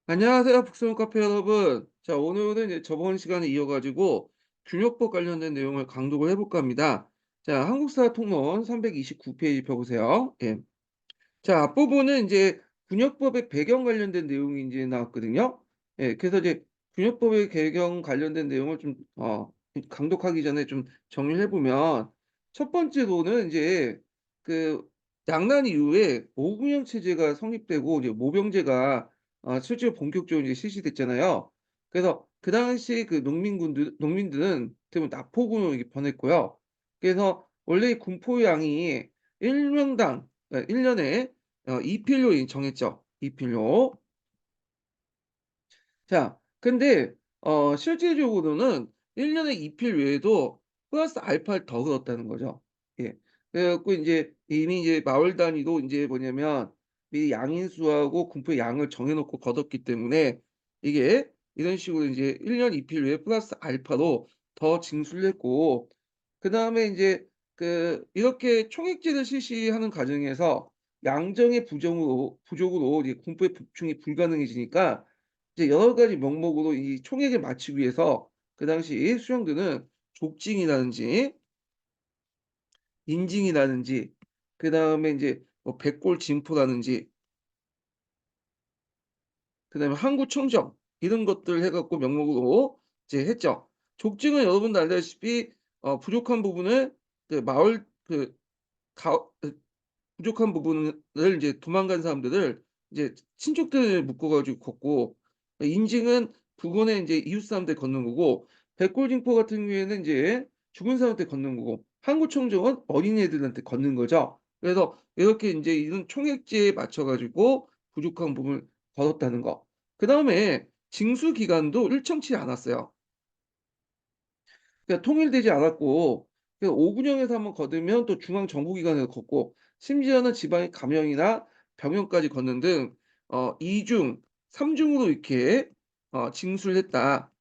안녕하세요, 북스원 카페 여러분. 자, 오늘은 이제 저번 시간에 이어가지고 균형법 관련된 내용을 강독을 해볼까 합니다. 자, 한국사 통론 329페이지 펴보세요. 예. 자, 앞부분은 이제 균형법의 배경 관련된 내용이 이제 나왔거든요. 예, 그래서 이제 균형법의 배경 관련된 내용을 좀, 강독하기 전에 좀 정리를 해보면, 첫 번째로는 이제 그 양난 이후에 오군영 체제가 성립되고, 이제 모병제가 실제로 본격적으로 이제 실시됐잖아요. 그래서 그 당시 그 농민들은 대부분 납포군으로 이렇게 변했고요. 그래서 원래 이 군포량이 1명당, 1년에 2필로 정했죠. 2필로. 자, 근데 실질적으로는 1 년에 2필 외에도 플러스 알파를 더 걸었다는 거죠. 예. 그래 갖고 인제 이미 이제 마을 단위로 인제 뭐냐면 이 양인 수하고 군포의 양을 정해 놓고 거뒀기 때문에 이게 이런 식으로 인제 1년 2필 외에 플러스 알파로 더 징수를 했고, 그다음에 인제 이렇게 총액제를 실시하는 과정에서 양정의 부족으로 이제 군포의 보충이 불가능해지니까 이제 여러 가지 명목으로 이 총액을 맞추기 위해서 그 당시 수령들은 족징이라든지 인징이라든지 그다음에 인제 뭐 백골 진포라든지 그다음에 항구청정 이런 것들 해 갖고 명목으로 이제 했죠. 족징은 여러분도 알다시피 부족한 부분을 마을 가 부족한 부분을 이제 도망간 사람들을 이제 친족들을 묶어 가지고 걷고, 인증은 부근에 인제 이웃 사람한테 걷는 거고, 백골징포 같은 경우에는 인제 죽은 사람한테 걷는 거고, 항구청정은 어린애들한테 걷는 거죠. 그래서 이렇게 인제 이런 총액제에 맞춰 가지고 부족한 부분을 걷었다는 거. 그다음에 징수 기간도 일정치 않았어요. 그러니까 통일되지 않았고, 그 오군영에서 한번 거두면 또 중앙정보기관에서 걷고, 심지어는 지방의 감형이나 병역까지 걷는 등 2 중 3 중으로 이렇게 징수를 했다.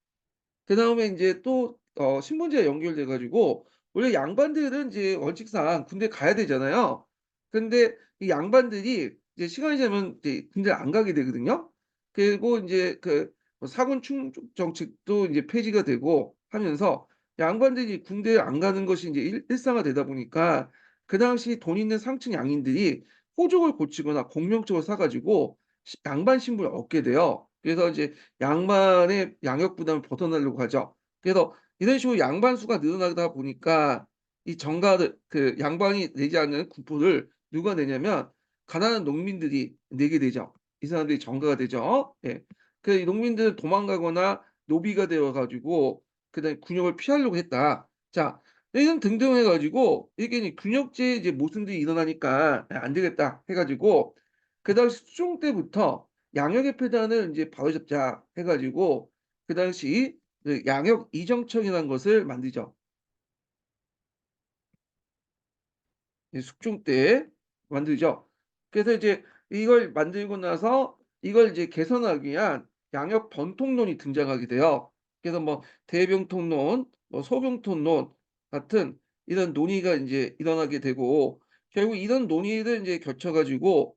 그다음에 인제 또 신분제가 연결돼 가지고 원래 양반들은 이제 원칙상 군대 가야 되잖아요. 근데 이 양반들이 이제 시간이 되면 이제 군대를 안 가게 되거든요. 그리고 인제 뭐 사군 충족 정책도 이제 폐지가 되고 하면서 양반들이 군대에 안 가는 것이 인제 일상화되다 보니까 그 당시 돈 있는 상층 양인들이 호족을 고치거나 공명적으로 사 가지고 양반 신분을 얻게 돼요. 그래서 이제 양반의 양역 부담을 벗어나려고 하죠. 그래서 이런 식으로 양반 수가 늘어나다 보니까 이 정가를 양반이 내지 않는 군포를 누가 내냐면 가난한 농민들이 내게 되죠. 이 사람들이 정가가 되죠. 예. 이 농민들은 도망가거나 노비가 되어 가지고 그다음에 군역을 피하려고 했다. 자, 이런 등등 해 가지고 이게 이제 군역제의 이제 모순들이 일어나니까 '안 되겠다.' 해 가지고 그 당시 수종 때부터 양역의 폐단을 인제 바로잡자 해 가지고 그 당시 양역 이정청이라는 것을 만들죠. 이 숙종 때 만들죠. 그래서 이제 이걸 만들고 나서 이걸 이제 개선하기 위한 양역 번통론이 등장하게 돼요. 그래서 뭐 대병통론, 뭐 소병통론 같은 이런 논의가 인제 일어나게 되고, 결국 이런 논의를 인제 거쳐 가지고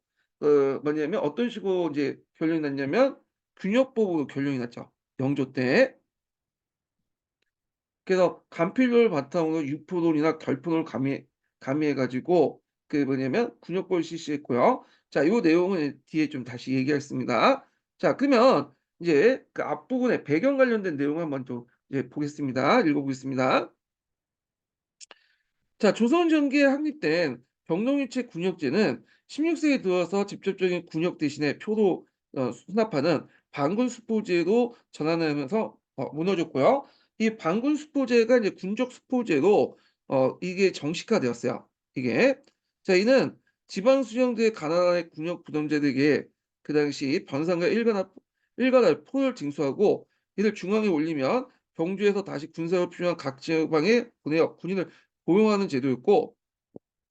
뭐냐면 어떤 식으로 인제 결론이 났냐면 균역법으로 결론이 났죠, 영조 때. 그래서 간필료를 바탕으로 유포론이나 결포론을 가미해 가지고 뭐냐면 군역법을 실시했고요. 자, 요 내용은 뒤에 좀 다시 얘기하겠습니다. 자, 그러면 이제 그 앞부분에 배경 관련된 내용 한번 좀 이제 보겠습니다. 읽어 보겠습니다. 자, 조선 전기에 확립된 병동일체 군역제는 16 세기에 들어서 직접적인 군역 대신에 표로 수납하는 반군 수포제로 전환하면서 무너졌고요. 이 반군 수포제가 이제 군적 수포제로 이게 정식화되었어요, 이게. 자, 이는 지방 수령들의 가나라의 군역 부담자들에게 그 당시 번상과 일가나 포를 징수하고 이를 중앙에 올리면 경주에서 다시 군사로 필요한 각 지방에 보내어 군인을 고용하는 제도였고,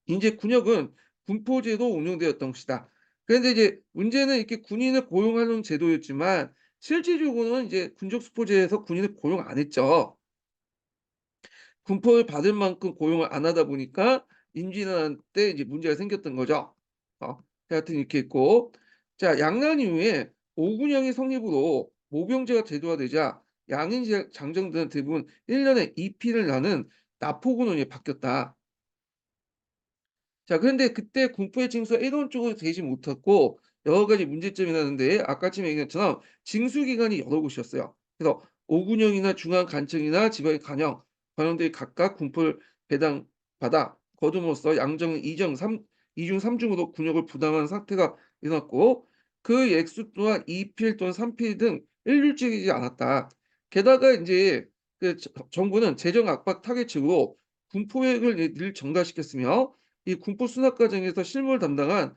인제 군역은 군포제도 운영되었던 것이다. 그런데 이제 문제는 이렇게 군인을 고용하는 제도였지만 실질적으로는 이제 군적 수포제에서 군인을 고용 안 했죠. 군포를 받을 만큼 고용을 안 하다 보니까 임진왜란 때 이제 문제가 생겼던 거죠. 어 하여튼 이렇게 있고, 자, 양난 이후에 오군영의 성립으로 모병제가 제도화되자 양인 장정들은 대부분 1년에 2필을 나는 납포군원이 바뀌었다. 자, 그런데 그때 군포의 징수가 일원적으로 되지 못했고 여러 가지 문제점이 나는데 아까 쯤 얘기한 것처럼 징수 기관이 여러 곳이었어요. 그래서 오군영이나 중앙관청이나 지방의 관영들이 각각 군포를 배당받아 거둠으로써 양정은 이중 삼중으로 군역을 부담하는 사태가 일어났고 그 액수 또한 2필 또는 3필 등 일률적이지 않았다. 게다가 이제 정부는 재정 압박 타겟층으로 군포획을 늘 증가시켰으며 이 군포 수납 과정에서 실무를 담당한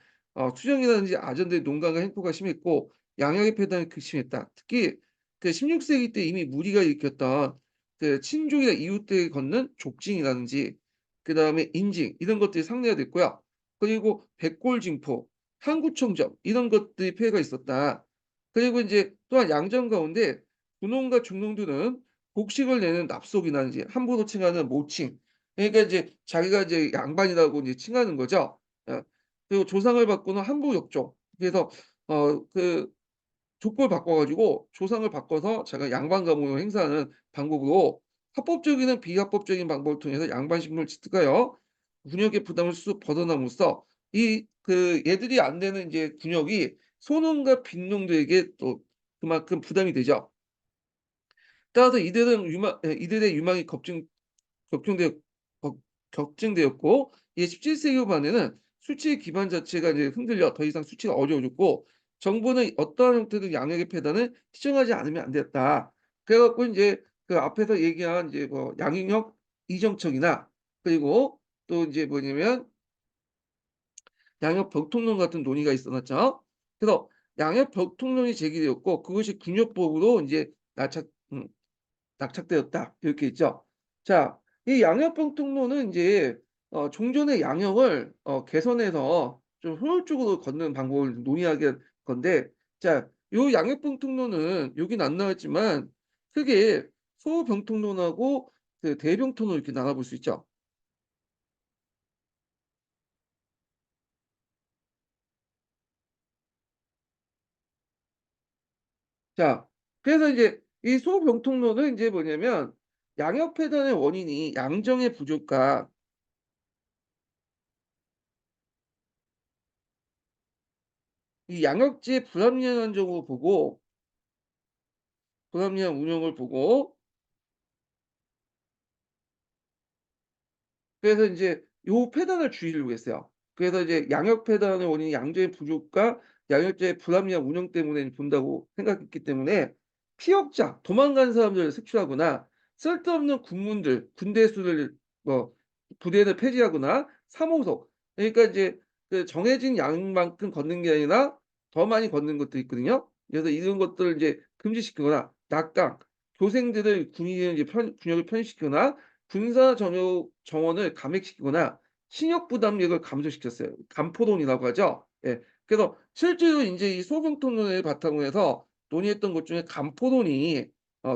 수령이라든지 아전들의 농간과 횡포가 심했고 양약의 폐단이 극심했다. 특히 그 16세기 때 이미 무리가 일으켰던 그 친족이나 이웃들에 걷는 족징이라든지 그다음에 인징 이런 것들이 상대가 됐고요. 그리고 백골징포, 항구청정 이런 것들이 폐해가 있었다. 그리고 이제 또한 양정 가운데 군농과 중농들은 곡식을 내는 납속이라든지 함부로 칭하는 모칭 그러니까 이제 자기가 이제 양반이라고 이제 칭하는 거죠. 예. 그리고 조상을 바꾸는 한부역종. 그래서 그 족보를 바꿔 가지고 조상을 바꿔서 제가 양반 가문을 행사하는 방법으로 합법적이나 비합법적인 방법을 통해서 양반 신분을 취득하여 군역의 부담을 쑥 벗어남으로써 이 얘들이 안 되는 이제 군역이 소농과 빈농들에게 또 그만큼 부담이 되죠. 따라서 이들의 유망이 격정되었 격 격증되었고 이 17세기 후반에는 수치의 기반 자체가 이제 흔들려 더 이상 수치가 어려워졌고 정부는 어떠한 형태든 양액의 폐단을 시정하지 않으면 안 됐다. 그래 갖고 인제 그 앞에서 얘기한 이제 뭐 양육역 이정책이나 그리고 또 인제 뭐냐면 양역 벽통론 같은 논의가 있었죠. 그래서 양역 벽통론이 제기되었고 그것이 군역법으로 인제 낙착되었다. 이렇게 있죠. 자, 이 양역병 통로는 인제 종전의 양역을 개선해서 좀 효율적으로 걷는 방법을 논의하게 건데 자, 요 양역병 통로는 여긴 안 나왔지만 크게 소병통론하고 그 대병통로 이렇게 나눠 볼 수 있죠. 자, 그래서 이제 이 소병통로는 인제 뭐냐면 양역 폐단의 원인이 양정의 부족과 이 양역지의 불합리한 적으로 보고 불합리한 운영을 보고 그래서 인제 요 패단을 주의하려고 했어요. 그래서 이제 양역 패단의 원인이 양재의 부족과 양역제의 불합리한 운영 때문에 본다고 생각했기 때문에 피역자, 도망간 사람들을 색출하거나 쓸데없는 군문들, 군대 수를 뭐 부대를 폐지하거나 사모석 그러니까 이제 그 정해진 양만큼 걷는 게 아니라 더 많이 걷는 것도 있거든요. 그래서 이런 것들을 이제 금지시키거나 낙강, 교생들을 군인을 이제 군역을 편입시키거나 군사 전역 정원을 감액시키거나 신역 부담력을 감소시켰어요. 간포론이라고 하죠. 예. 그래서 실제로 인제 이 소병통론을 바탕으로 해서 논의했던 것 중에 간포론이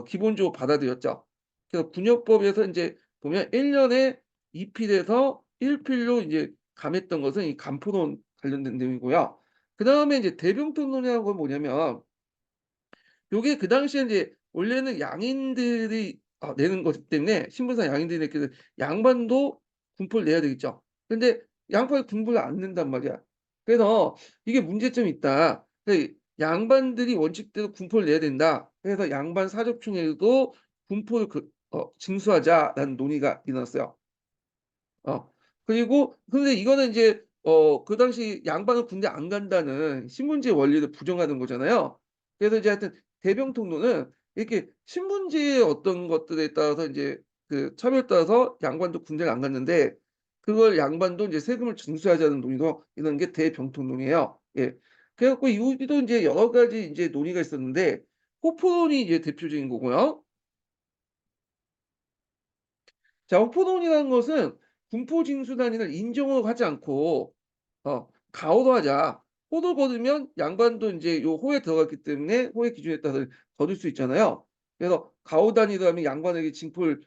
기본적으로 받아들였죠. 그래서 군역법에서 인제 보면 1 년에 2 필에서 1 필로 인제 감했던 것은 이 간포론 관련된 내용이고요. 그다음에 이제 대병통론이라는 건 뭐냐면 요게 그 당시에 인제 원래는 양인들이 내는 거기 때문에 신분상 양인들이 냈기 때문에 양반도 군포를 내야 되겠죠. 근데 양반이 군포를 안 낸단 말이야. 그래서 이게 문제점이 있다. 그 양반들이 원칙대로 군포를 내야 된다. 그래서 양반 사족총회도 군포를 징수하자라는 논의가 일어났어요. 어. 그리고 근데 이거는 인제 그 당시 양반은 군대 안 간다는 신분제의 원리를 부정하는 거잖아요. 그래서 이제 하여튼 대병통로는 이렇게 신분제의 어떤 것들에 따라서 인제 그 차별에 따라서 양반도 군대를 안 갔는데 그걸 양반도 인제 세금을 징수하자는 논의로 이런 게 대병통론이에요. 예. 그래 갖고 여기도 인제 여러 가지 인제 논의가 있었는데 호포론이 이제 대표적인 거고요. 자 호포론이라는 것은 군포징수단위를 인정을 하지 않고 가호도 하자. 호도 거두면 양반도 인제 요 호에 들어갔기 때문에 호의 기준에 따라서 거둘 수 있잖아요. 그래서 가호 단위로 하면 양반에게 징수를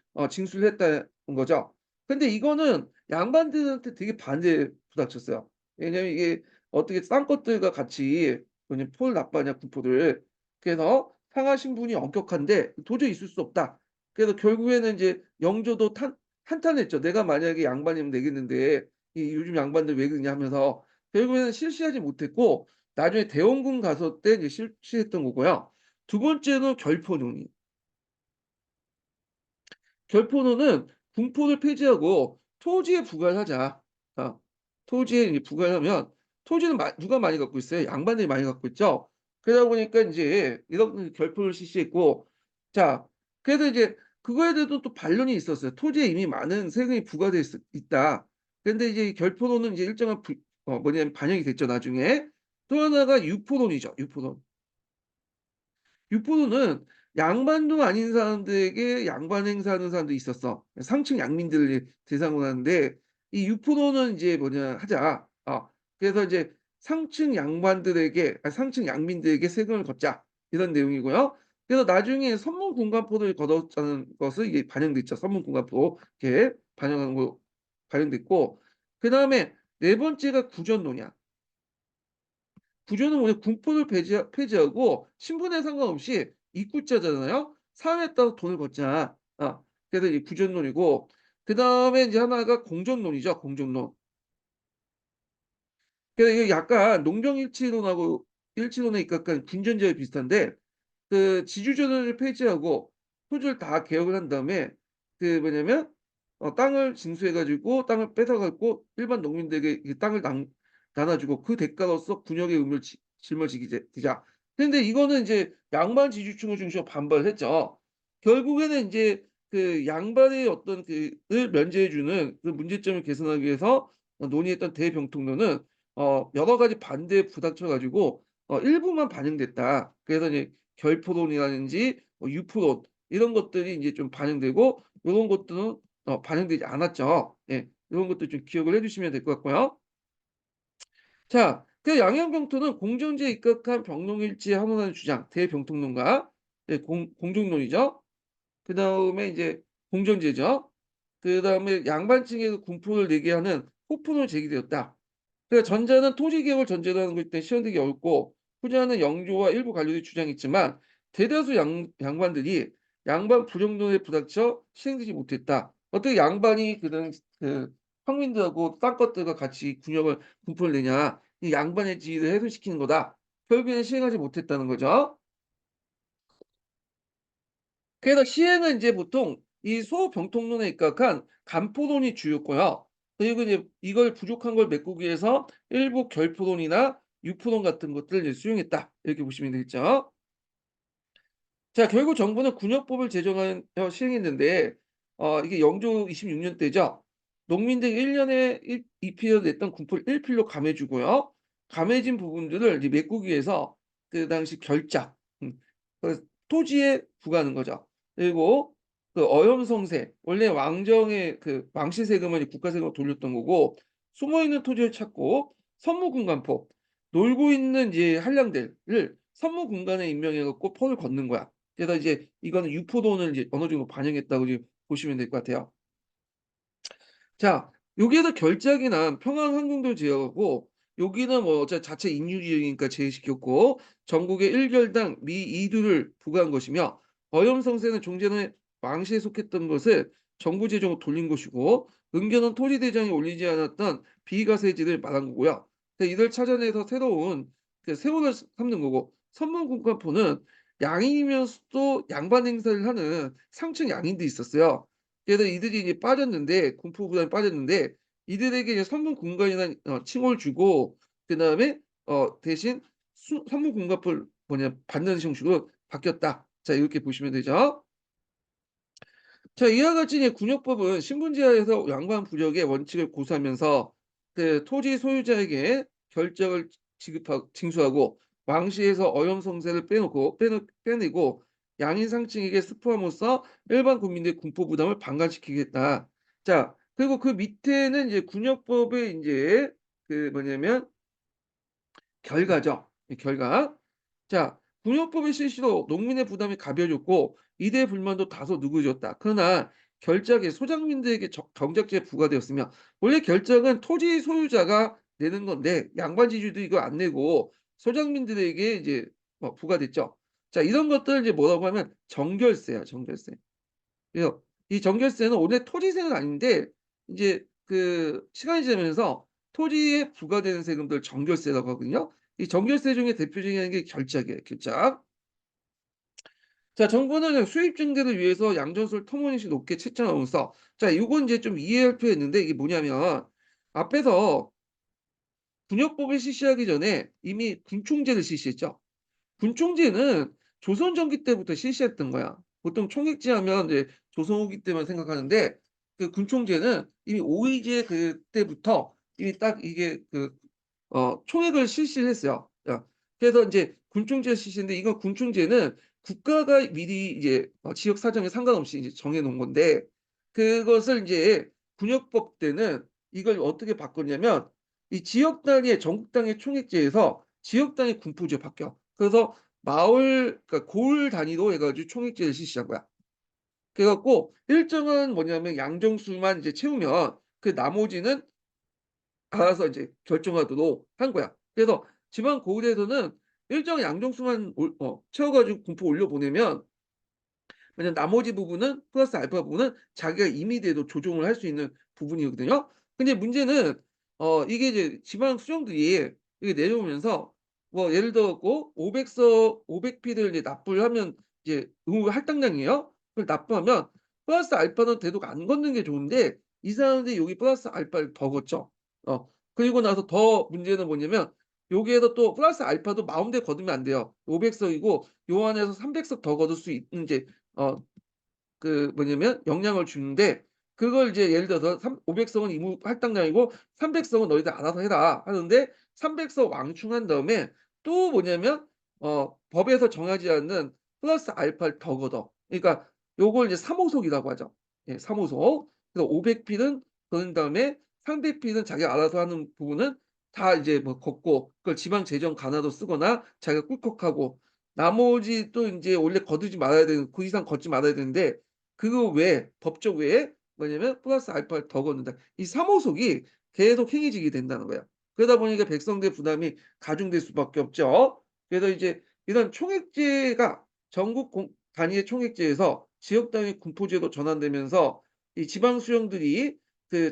했다는 거죠. 근데 이거는 양반들한테 되게 반대에 부닥쳤어요. 왜냐면 이게 어떻게 딴 것들과 같이 뭐냐 포를 납부하냐 군포를. 그래서 상하 신분이 엄격한데 도저히 있을 수 없다. 그래서 결국에는 이제 영조도 한탄했죠. 내가 만약에 양반이면 내겠는데 이 요즘 양반들 왜 그러냐 하면서 결국에는 실시하지 못했고 나중에 대원군 가서 때 이제 실시했던 거고요. 두 번째는 결포논의. 결포론은 군포를 폐지하고 토지에 부과를 하자. 어, 토지에 이제 부과를 하면 토지는 누가 많이 갖고 있어요? 양반들이 많이 갖고 있죠. 그러다 보니까 이제 이런 결포를 실시했고, 자, 그래서 이제 그거에 대해서 또 반론이 있었어요. 토지에 이미 많은 세금이 부과돼 있다. 그런데 이제 이 결포론은 이제 일정한 뭐냐면 반영이 됐죠, 나중에. 또 하나가 유포론이죠, 유포론. 육포도는 양반도 아닌 사람들에게 양반 행사하는 사람도 있었어. 상층 양민들을 대상으로 하는데 이 육포도는 이제 뭐냐 하자. 그래서 이제 상층 양반들에게 상층 양민들에게 세금을 걷자 이런 내용이고요. 그래서 나중에 선문군관포를 걷었다는 것을 이게 반영됐죠. 선문군관포 이렇게 반영한 거 반영됐고 그 다음에 네 번째가 구전론이야. 구조는 뭐냐 군포를 폐지하고 신분에 상관없이 입구자잖아요. 사회에 따라서 돈을 걷자. 그래서 이 구전론이고 그 다음에 이제 하나가 공정론이죠. 공정론. 그래서 이게 약간 농경일치론하고 일치론에 입각한 군전제와 비슷한데 그 지주전을 폐지하고 토지를 다 개혁을 한 다음에 그 뭐냐면 땅을 징수해가지고 땅을 뺏어갖고 일반 농민들에게 이 땅을 나눠주고 그 대가로서 군역의 의무를 짊어지자. 그런데 이거는 이제 양반 지주층을 중심으로 반발을 했죠. 결국에는 이제 그 양반의 어떤 그을 면제해주는 그 문제점을 개선하기 위해서 논의했던 대병통론은 여러 가지 반대에 부닥쳐가지고 일부만 반영됐다. 그래서 이제 결포론이라든지 유포론 이런 것들이 이제 좀 반영되고 이런 것들은 반영되지 않았죠. 예, 이런 것도 좀 기억을 해주시면 될 것 같고요. 자, 그 양양병토는 공정제에 입각한 병농일치에 환원하는 주장, 대병통론과 예, 공정론이죠. 그 다음에 이제 공정제죠. 그 다음에 양반층에서 군포를 내게 하는 호풍을 제기되었다. 그러니까 전자는 토지 개혁을 전제로 하는 것이기 때문에 시행되기 어렵고 후자는 영조와 일부 관료의 주장이 있지만 대다수 양반들이 양반 부정론에 부닥쳐 시행되지 못했다. 어떻게 양반이 그런 그 평민들하고 땅것들과 같이 군포를 내냐? 이 양반의 지위를 훼손시키는 거다. 결국에는 시행하지 못했다는 거죠. 그래서 시행은 이제 보통 이 소병통론에 입각한 간포론이 주였고요. 그리고 이제 이걸 부족한 걸 메꾸기 위해서 일부 결포론이나 유포론 같은 것들을 이제 수용했다. 이렇게 보시면 되겠죠. 자, 결국 정부는 군역법을 제정하여 시행했는데 이게 영조 26년 때죠. 농민들이 1년에 2필을 냈던 군포를 1필로 감해주고요. 감해진 부분들을 이제 메꾸기 위해서 그 당시 결작, 그 토지에 부과하는 거죠. 그리고 그 어염성세, 원래 왕정의 그 왕실 세금을 국가 세금으로 돌렸던 거고 숨어 있는 토지를 찾고 선무군관포, 놀고 있는 이제 한량들을 선무군관에 임명해갖고 포를 걷는 거야. 그래서 이제 이거는 유포론을 이제 어느 정도 반영했다고 이제 보시면 될 것 같아요. 자, 여기에서 결작이 난 평안항공도 제어하고 여기는 뭐 자체 인유지역이니까 제외시켰고 전국에 1결당 미 2두를 부과한 것이며 어염성세는 종전에 왕시에 속했던 것을 정부 재정으로 돌린 것이고 은견은 토지대장에 올리지 않았던 비과세지를 말한 거고요. 이들 찾아내서 새로운 그 세원을 삼는 거고 선문국가포는 양인이면서도 양반 행사를 하는 상층 양인도 있었어요. 그래서 이들이 이제 빠졌는데 군포 구단에 빠졌는데 이들에게 이제 선문 공간이나 칭호를 주고 그다음에 대신 선문 공간을 뭐냐 받는 형식으로 바뀌었다. 자, 이렇게 보시면 되죠. 자, 이와 같이 이제 군역법은 신분제하에서 양반 부력의 원칙을 고수하면서 그 토지 소유자에게 결정을 징수하고 왕시에서 어염성세를 빼내고 양인 상층에게 스포함으로써 일반 국민들의 군포 부담을 방관시키겠다. 자, 그리고 그 밑에는 이제 군역법의 이제 그 뭐냐면 결과죠. 이 결과. 자, 군요법의 실시로 농민의 부담이 가벼워졌고 이대 불만도 다소 누그러졌다. 그러나 결작이 소장민들에게 경작지에 부과되었으며 원래 결작은 토지 소유자가 내는 건데 양반 지주도 이거 안 내고 소장민들에게 이제 부과됐죠. 자, 이런 것들을 이제 뭐라고 하면 정결세야, 정결세. 그래서 이 정결세는 원래 토지세는 아닌데 인제 시간이 지나면서 토지에 부과되는 세금들 정결세라고 하거든요. 이 정결세 중에 대표적인 게 결작이에요, 결작. 자, 정부는 수입 증대를 위해서 양전세를 터무니없이 높게 책정하면서, 자, 요건 이제 좀 이해할 필요가 있는데, 이게 뭐냐면 앞에서 군역법을 실시하기 전에 이미 군총제를 실시했죠. 군총제는 조선 전기 때부터 실시했던 거야. 보통 총액제 하면 이제 조선 후기 때만 생각하는데, 군총제는 이미 오이제 그때부터 이미 딱 이게 총액을 실시를 했어요. 그래서 인제 군총제 실시인데, 이건 군총제는 국가가 미리 이제 지역 사정에 상관없이 이제 정해 놓은 건데, 그것을 인제 군역법 때는 이걸 어떻게 바꿨냐면, 이 지역 단위의 전국 단위의 총액제에서 지역 단위 군포제로 바뀌어. 그래서 마을, 그러니까 고을 단위로 해 가지고 총액제를 실시한 거야. 그래 갖고 일정한 뭐냐면 양정수만 이제 채우면 나머지는 알아서 이제 결정하도록 한 거야. 그래서 지방 고을에서는 일정한 양정수만 채워 가지고 군포 올려 보내면, 왜냐면 나머지 부분은 플러스 알파 부분은 자기가 임의대로 조정을 할 수 있는 부분이거든요. 근데 문제는 이게 이제 지방 수령들이 이게 내려오면서 예를 들어 갖고 500 피를 이제 납부를 하면 이제 의무 할당량이에요. 그걸 납부하면 플러스 알파는 대독 안 걷는 게 좋은데, 이 사람들이 여기 플러스 알파를 더 걷죠. 그리고 나서 더 문제는 뭐냐면, 여기에서 또 플러스 알파도 마음대로 걷으면 안 돼요. 500 석이고 요 안에서 300석 더 걷을 수 있는 이제 어 뭐냐면 영향을 주는데, 그걸 이제 예를 들어서 500 석은 의무 할당량이고 300 석은 너희들 알아서 해라 하는데, 300석 왕충한 다음에 또 뭐냐면 법에서 정하지 않는 플러스 알파를 더 걷어. 그러니까 요걸 이제 3 호속이라고 하죠. 예, 3 호속. 그래서 500 필은 그런 다음에 300 필은 자기가 알아서 하는 부분은 다 이제 걷고, 그걸 지방 재정 간화로 쓰거나 자기가 꿀꺽하고, 나머지 또 인제 원래 거두지 말아야 되는, 그 이상 걷지 말아야 되는데 그거 외에 법적 외에 뭐냐면 플러스 알파를 더 걷는다. 이 3 호속이 계속 행해지게 된다는 거예요. 그러다 보니까 백성들의 부담이 가중될 수밖에 없죠. 그래서 이제 이런 총액제가 전국 단위의 총액제에서 지역 단위 군포제로 전환되면서, 이 지방 수령들이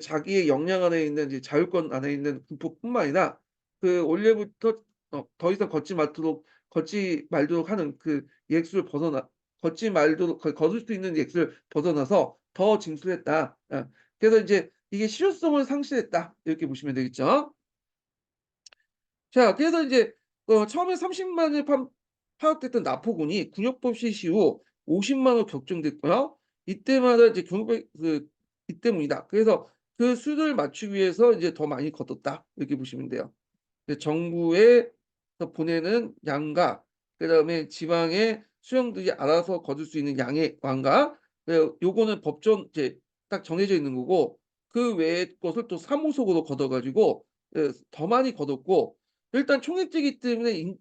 자기의 역량 안에 있는 이제 자율권 안에 있는 군포뿐만 아니라 원래부터 더 이상 걷지 말도록 하는 액수를 벗어나 걷지 말도록 걷을 수 있는 액수를 벗어나서 더 징수했다. 그래서 인제 이게 실효성을 상실했다, 이렇게 보시면 되겠죠. 자, 그래서 인제 처음에 30만 을 파악됐던 납포군이 군역법 실시 후 50만 원 격정됐고요. 이때마다 이제 경북 이 때문이다. 그래서 그 수를 맞추기 위해서 이제 더 많이 걷었다, 이렇게 보시면 돼요. 정부에서 보내는 양과 그다음에 지방의 수령들이 알아서 거둘 수 있는 양의 완과, 요거는 법정 이제 딱 정해져 있는 거고, 그 외의 것을 또 사무속으로 걷어 가지고 더 많이 거뒀고, 일단 총액제이기 때문에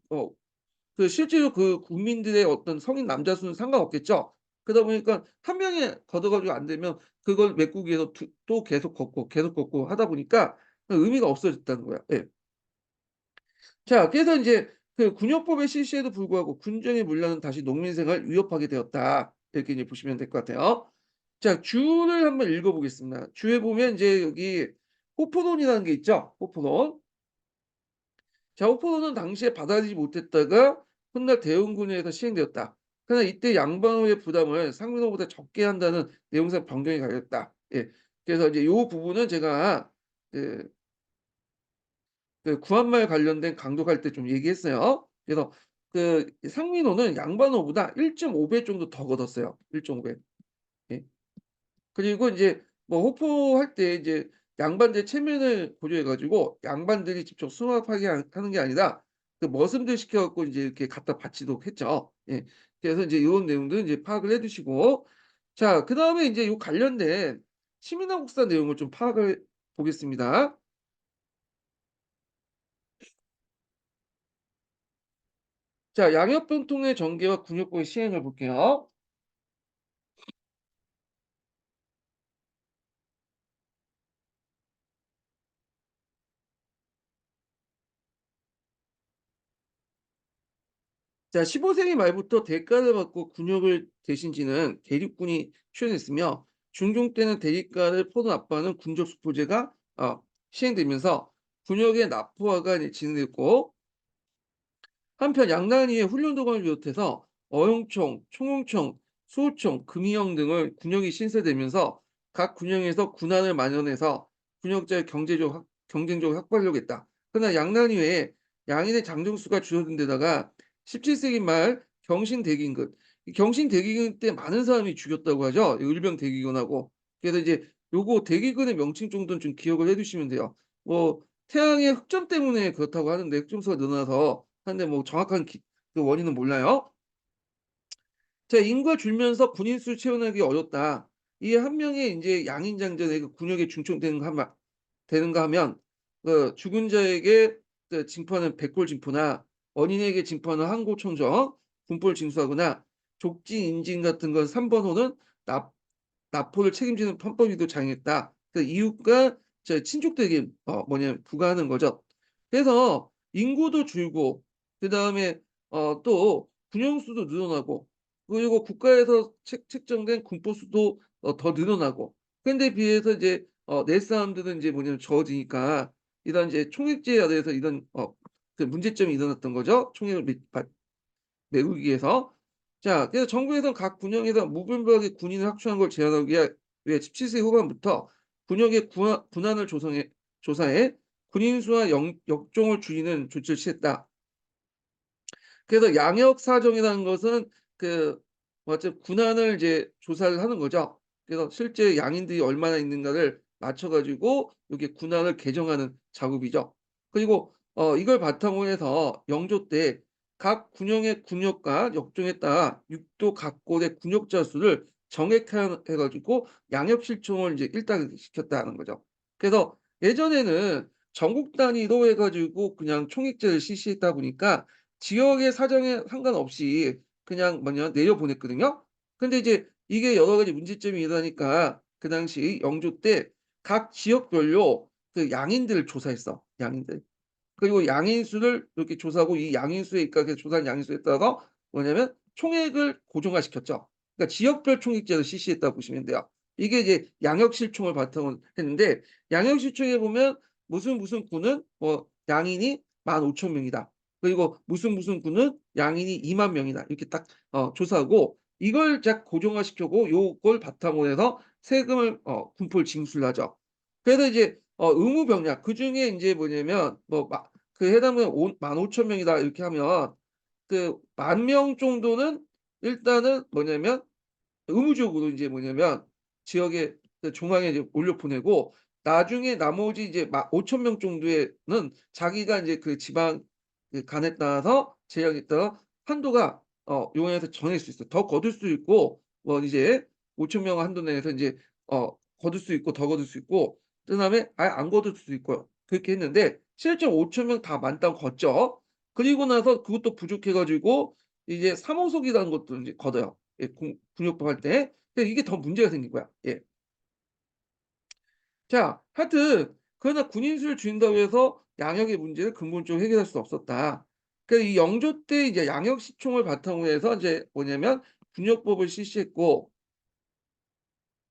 실제로 국민들의 어떤 성인 남자 수는 상관없겠죠. 그러다 보니까 한 명이 걷어 가지고 안 되면 그걸 메꾸기 위해서 또 계속 걷고 계속 걷고 하다 보니까 의미가 없어졌다는 거야. 예. 자, 그래서 인제 군역법의 실시에도 불구하고 군정의 문란은 다시 농민 생활을 위협하게 되었다, 이렇게 이제 보시면 될 것 같아요. 자, 주를 한번 읽어 보겠습니다. 주에 보면 인제 여기 호포론이라는 게 있죠. 호포론. 자, 호포론은 당시에 받아들이지 못했다가 훗날 대원군에서 시행되었다. 그러나 이때 양반호의 부담을 상민호보다 적게 한다는 내용상 변경이 가졌다. 예. 그래서 이제 요 부분은 제가 그 구한말 관련된 강독할 때 좀 얘기했어요. 그래서 상민호는 양반호보다 1.5배 정도 더 걷었어요. 1.5배. 예. 그리고 인제 호포할 때 이제 양반들 체면을 고려해 가지고 양반들이 직접 수납하게 하는 게 아니라 머슴들 시켜 갖고 인제 이렇게 갖다 바치도록 했죠. 예. 그래서 인제 요런 내용들 인제 파악을 해 두시고, 자, 그다음에 인제 요 관련된 시민항국사 내용을 좀 파악을 보겠습니다. 자, 양협병통의 전개와 군역법의 시행을 볼게요. 자, 15세기 말부터 대가를 받고 군역을 대신 지는 대립군이 출현했으며 중종 때는 대립가를 포도 납부하는 군적 수포제가 시행되면서 군역의 납부화가 이제 진행됐고, 한편 양난이의 훈련도관을 비롯해서 어용총, 총용총, 수호총, 금이형 등을 군역이 신설되면서 각 군역에서 군함을 마련해서 군역자의 경쟁력을 확보하려고 했다. 그러나 양난이 외에 양인의 장정수가 줄어든 데다가 17세기 말 경신대기근, 이 경신대기근 때 많은 사람이 죽였다고 하죠. 을병대기근하고. 그래서 이제 요거 대기근의 명칭 정도는 좀 기억을 해두시면 돼요. 뭐 태양의 흑점 때문에 그렇다고 하는데, 흑점수가 늘어나서 하는데 뭐 정확한 그 원인은 몰라요. 자, 인구가 줄면서 군인 수 채워나기 어렵다. 이 한 명의 이제 양인장전에 그 군역에 중첩되는가 하면 그 죽은 자에게 그 징표하는 백골 징표나 원인에게 징표하는 항고청정, 군포를 징수하거나 족진 인진 같은 건 3번호는 납포를 책임지는 편법위도 장했다. 그 이유가 친족되게 부과하는 거죠. 그래서 인구도 줄고 그다음에 또 군용 수도 늘어나고 그리고 국가에서 책정된 군포 수도 더 늘어나고. 그런데 비해서 이제 내 사람들은 이제 적어지니까 이런 이제 총액제에 대해서 이런 그 문제점이 일어났던 거죠. 총액을 내우기 위해서. 자, 그래서 정부에서는 각 군역에서 무분별하게 군인을 합치는 걸 제한하기 위해 17세기 후반부터 군역의 군안을 조사해 군인 수와 역종을 줄이는 조치를 취했다. 그래서 양역 사정이라는 것은 그 어째 군안을 이제 조사를 하는 거죠. 그래서 실제 양인들이 얼마나 있는가를 맞춰가지고 이게 군안을 개정하는 작업이죠. 그리고 이걸 바탕으로 해서 영조 때 각 군역의 군역과 역종에 따라 육도 각곳의 군역자 수를 정액해가지고 양역 실총을 이제 일단시켰다는 거죠. 그래서 예전에는 전국 단위로 해가지고 그냥 총액제를 실시했다 보니까 지역의 사정에 상관없이 그냥 내려보냈거든요. 근데 이제 이게 여러 가지 문제점이 일어나니까 그 당시 영조 때 각 지역별로 그 양인들을 조사했어. 양인들. 그리고 양인수를 이렇게 조사하고 이 양인수에 입각해서 조사한 양인수에 따라서 뭐냐면 총액을 고정화시켰죠. 그러니까 지역별 총액제를 실시했다고 보시면 돼요. 이게 이제 양역실총을 바탕으로 했는데, 양역실총에 보면 무슨 군은 양인이 15,000명이다. 그리고 무슨 군은 양인이 2만 명이다. 이렇게 딱 조사하고 이걸 딱 고정화시켜고 요걸 바탕으로 해서 세금을 군포를 징수를 하죠. 그래서 이제 의무병력 그중에 이제 뭐냐면 그 해당하면 15,000명이다 이렇게 하면 그 10,000명 정도는 일단은 뭐냐면 의무적으로 이제 지역의 그 중앙에 이제 올려 보내고, 나중에 나머지 이제 5,000명 정도에는 자기가 이제 그 지방 그 간에 따라서 재량에 따라 한도가 용해에서 정할 수 있어요. 더 거둘 수 있고 이제 5,000명 한도 내에서 이제 거둘 수 있고 더 거둘 수 있고 그다음에 아예 안 거둘 수도 있고요. 그렇게 했는데 실제 5,000명 다 만땅 걷죠. 그리고 나서 그것도 부족해 가지고 이제 3호석이라는 것도 이제 걷어요. 예, 군역법 할 때. 근데 이게 더 문제가 생긴 거야. 예. 자, 하여튼 그러나 군인 수를 줄인다고 해서 양역의 문제를 근본적으로 해결할 수 없었다. 그래서 이 영조 때 이제 양역 시총을 바탕으로 해서 이제 군역법을 실시했고,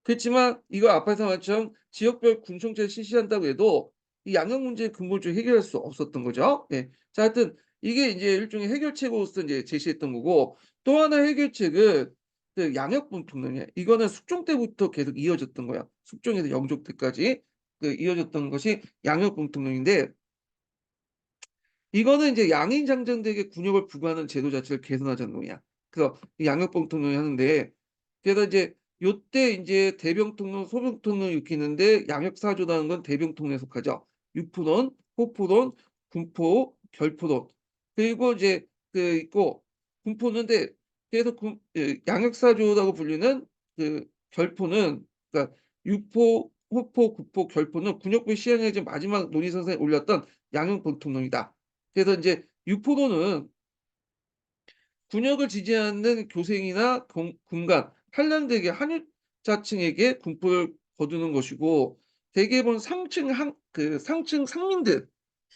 그렇지만 이거 앞에서 말처럼 지역별 군총제를 실시한다고 해도 이 양역 문제를 근본적으로 해결할 수 없었던 거죠. 예. 자, 하여튼 이게 이제 일종의 해결책으로서 이제 제시했던 거고, 또 하나 해결책은 그 양역분통론이에요. 이거는 숙종 때부터 계속 이어졌던 거야. 숙종에서 영조 때까지 그 이어졌던 것이 양역분통론인데, 이거는 이제 양인 장정되게 군역을 부과하는 제도 자체를 개선하자는 놈이야. 그래서 이 양역봉통론을 하는데, 그래서 이제 요때 이제 대병통론, 소병통론 이렇게 있는데 양역사조라는 건 대병통론에 속하죠. 유포론, 호포론, 군포, 결포론. 그리고 이제 그 있고 군포는데 그래서 양역사조라고 불리는 그 결포는, 그러니까 유포, 호포, 구포, 결포는 군역부 시행에 이제 마지막 논의선상에 올렸던 양역봉통론이다. 그래서 이제 유포도는 군역을 지지하는 교생이나 군관, 한량대계 한유자층에게 군포를 거두는 것이고, 대개본 상층 상민들,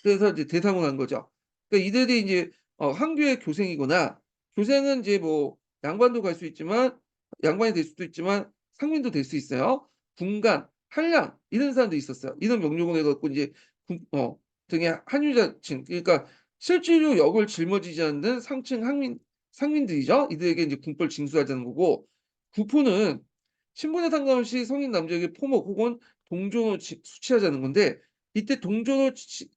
그래서 이제 대상으로 한 거죠. 그러니까 이들이 이제 한교의 교생이거나 교생은 이제 뭐 양반도 갈 수 있지만 양반이 될 수도 있지만 상민도 될 수 있어요. 군간, 한량 이런 사람도 있었어요. 이런 명령을 해 갖고 이제 등의 한유자층 그러니까 실제로 역을 짊어지지 않는 상층 상민들이죠. 이들에게 이제 군벌 징수하자는 거고 구포는 신분에 상관없이 성인 남자에게 포목 혹은 동종을 수취하자는 건데 이때 동종을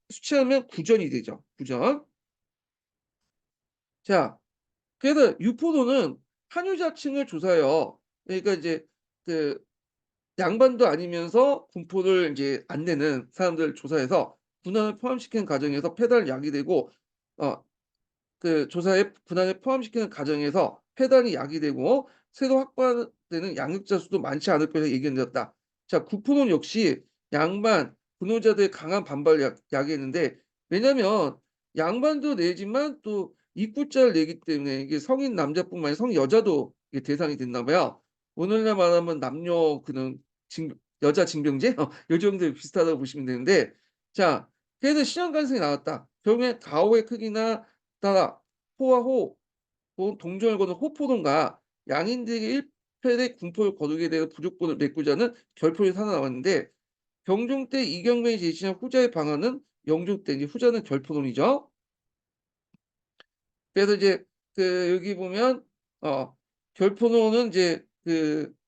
수취하면 구전이 되죠. 구전. 자 그래서 유포도는 한유자층을 조사해요. 그러니까 이제 그 양반도 아니면서 군포를 인제 안 내는 사람들을 조사해서 군함을 포함시키는 과정에서 폐단을 야기되고 어 조사에 군함에 포함시키는 과정에서 폐단이 야기되고 새로 확보되는 양육자 수도 많지 않을 것이라 예견되었다. 자 구포론 역시 양반, 군노자들의 강한 반발을 야기했는데 왜냐면 양반도 내지만 또 입구자를 내기 때문에 이게 성인 남자뿐만 아니라 성인 여자도 이게 대상이 됐나 봐요. 오늘날 말하면 남녀 징 여자 징병제 요 정도에 비슷하다고 보시면 되는데 자 그래서 시험 가능성이 나왔다. 결국에 가오의 크기나 따라 호와 호 동정을 거는 호포론과 양인들에게 1패의 군포를 거두게 되어 부족본을 메꾸자는 결표를 살아남았는데 경종 때 이경변이 제시한 후자의 방안은 영종 때 이제 후자는 결포론이죠. 그래서 이제 여기 보면 결포론은 이제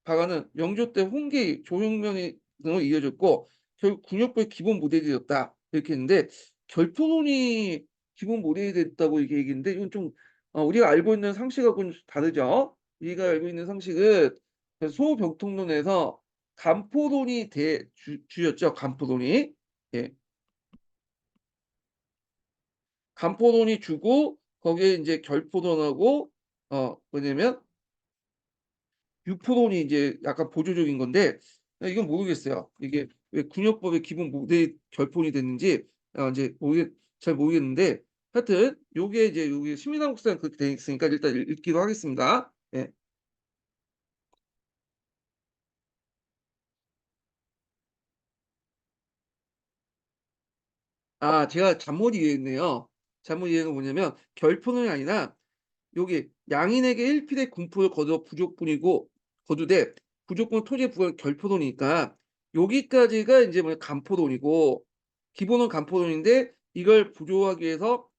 방안은 영조 때 홍기 조용면이 등으로 이어졌고 결국 군역부의 기본 모델이 되었다. 이렇게 했는데 결포론이 기본 모델이 됐다고 이렇게 얘기했는데 이건 좀 우리가 알고 있는 상식하고는 좀 다르죠. 우리가 알고 있는 상식은 소병통론에서 간포론이 주였죠. 간포론이. 예. 간포론이 주고 거기에 인제 결포론하고 뭐냐면 유포론이 이제 약간 보조적인 건데 이건 모르겠어요. 이게 왜 군역법의 기본 모델이 결폰이 됐는지 인제 잘 모르겠는데 하여튼 요게 이제 요게 식민한국사는 그렇게 돼 있으니까 일단 읽기로 하겠습니다. 예. 제가 잘못 이해했네요. 잘못 이해한 건 뭐냐면 결포론이 아니라 여기 양인에게 1필의 군포를 거두어 부족분이고 거두되 부족분 토지의 부과는 결포론이니까 여기까지가 인제 뭐냐 간포론이고 기본은 간포론인데 이걸 부조하기 위해서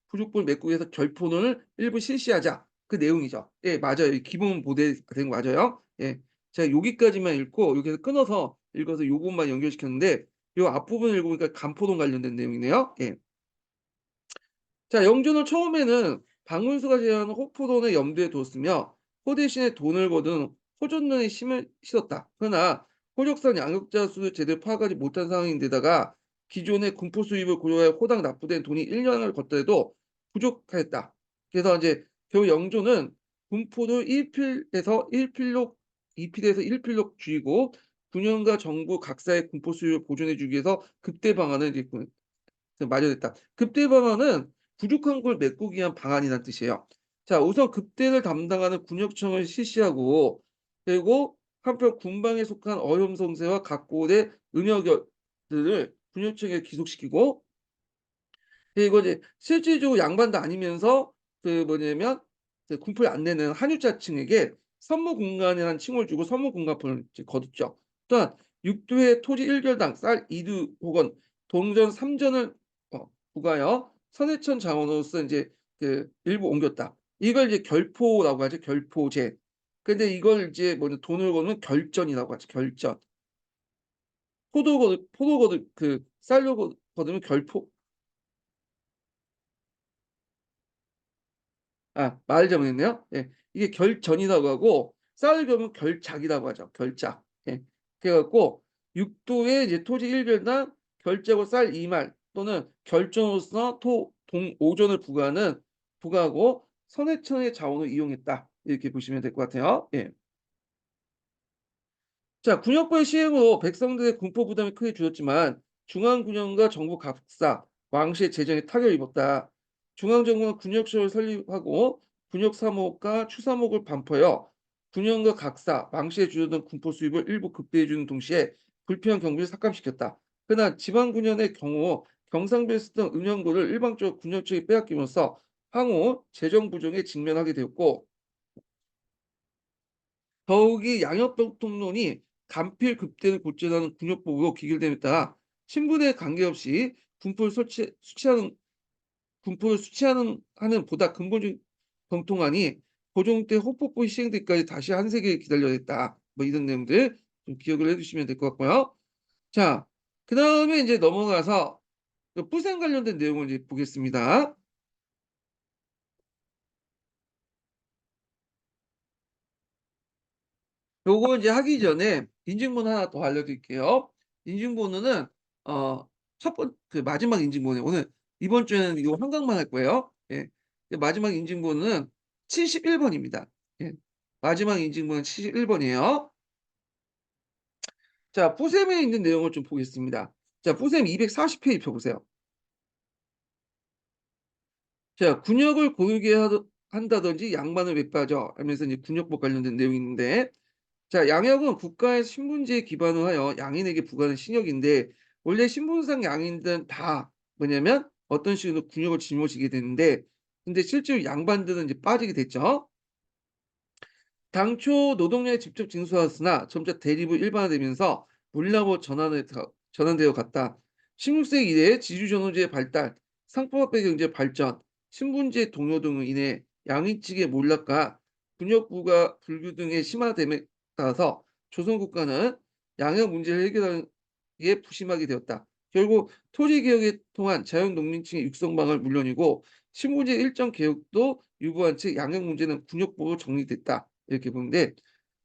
부족분을 메꾸기 위해서 결포론을 일부 실시하자. 그 내용이죠. 예 맞아요. 이 기본 모델이 된 거 맞아요. 예. 제가 여기까지만 읽고 여기서 끊어서 읽어서 요것만 연결시켰는데 요 앞부분을 읽어보니까 간포론 관련된 내용이네요. 예. 자 영조는 처음에는 박문수가 제안한 호포론을 염두에 뒀으며 호 대신에 돈을 거둔 호존론에 힘을 실었다. 그러나 호적산 양육자 수를 제대로 파악하지 못한 상황인데다가 기존의 군포 수입을 고려해 호당 납부된 돈이 1년을 걷더라도 부족하였다. 그래서 이제 결국 영조는 군포를 1필에서 1필록 2필에서 1필록 줄이고 군영과 정부 각사의 군포 수입을 보존해 주기 위해서 급대 방안을 이제 마련했다. 급대 방안은 부족한 걸 메꾸기 위한 방안이란 뜻이에요. 자 우선 급대를 담당하는 군역청을 실시하고 그리고 한편 군방에 속한 어염성세와 각고의 은역들을 군역청에 귀속시키고 그리고 이제 실질적으로 양반도 아니면서 뭐냐면 군포를 안 내는 한유자층에게 선무군간이라는 칭호를 주고 선무군간포를 이제 거뒀죠. 또한 육두의 토지 1결당 쌀 2두 혹은 동전 3전을 부과하여 선해천 자원으로서 인제 일부 옮겼다. 이걸 이제 결포라고 하죠. 결포제. 근데 이걸 이제 뭐냐 돈을 거는 결전이라고 하죠. 결전. 포도 거두 쌀로 거두면 결포 말을 잘못했네요. 예. 이게 결전이라고 하고 쌀을 겨우면 결작이라고 하죠. 결작. 예. 그래 갖고 육도의 이제 토지 1결당 결제고 쌀 2말 또는 결전으로서 동 5전을 부과하고 선해천의 자원을 이용했다. 이렇게 보시면 될 것 같아요. 예. 자 군역부의 시행으로 백성들의 군포 부담이 크게 줄었지만 중앙군영과 정부 각사, 왕실의 재정에 타격을 입었다. 중앙정부는 군역청을 설립하고 군역사목과 추사목을 반포하여 군영과 각사, 왕실에 주어던 군포 수입을 일부 급배해 주는 동시에 불필요한 경비를 삭감시켰다. 그러나 지방군연의 경우 경상도에 쓰던 은영도를 일방적으로 군역청이 빼앗김으로써 향후 재정 부족에 직면하게 되었고 더욱이 양협 통론이 간필급대를 고취하는 군역법으로 기결됨에 따라 신분에 관계없이 군포를 수취하는 군포를 수취하는 하는 보다 근본적인 병통안이 고종 때 호법부 시행되기까지 다시 한 세기에 기다려야 했다. 뭐 이런 내용들 좀 기억을 해두시면 될 것 같고요. 자, 그 다음에 이제 넘어가서 그 부생 관련된 내용을 이제 보겠습니다. 요거 이제 하기 전에 인증번호 하나 더 알려드릴게요. 인증번호는 첫 번 그 마지막 인증번호 오늘 이번 주에는 이거 한 강만 할 거예요. 예. 마지막 인증번호는 71번입니다. 예. 마지막 인증번호는 71번이에요. 자, 포셈에 있는 내용을 좀 보겠습니다. 자, 포셈 240페이지 펴보세요. 자, 군역을 고르게 한다든지 양반을 왜 빠져 하면서 이제 군역법 관련된 내용이 있는데 자, 양역은 국가의 신분제에 기반을 하여 양인에게 부과하는 신역인데 원래 신분상 양인들은 다 뭐냐면 어떤 식으로 군역을 짊어지게 되는데 근데 실제로 양반들은 이제 빠지게 됐죠. 당초 노동력에 직접 징수하였으나 점차 대립을 일반화되면서 물량으로 전환되어 갔다. 16세기 이래 지주전호제의 발달, 상품화폐 경제 발전, 신분제 동요 등으로 인해 양인 측의 몰락과 군역부가 불균등의 심화됨에 따라서 조선 국가는 양형 문제를 해결하기에 부심하게 되었다. 결국 토지 개혁에 통한 자연 농민층의 육성방을 물론이고 신분제 일정 개혁도 유보한 채 양형 문제는 군역부로 정리됐다. 이렇게 보는데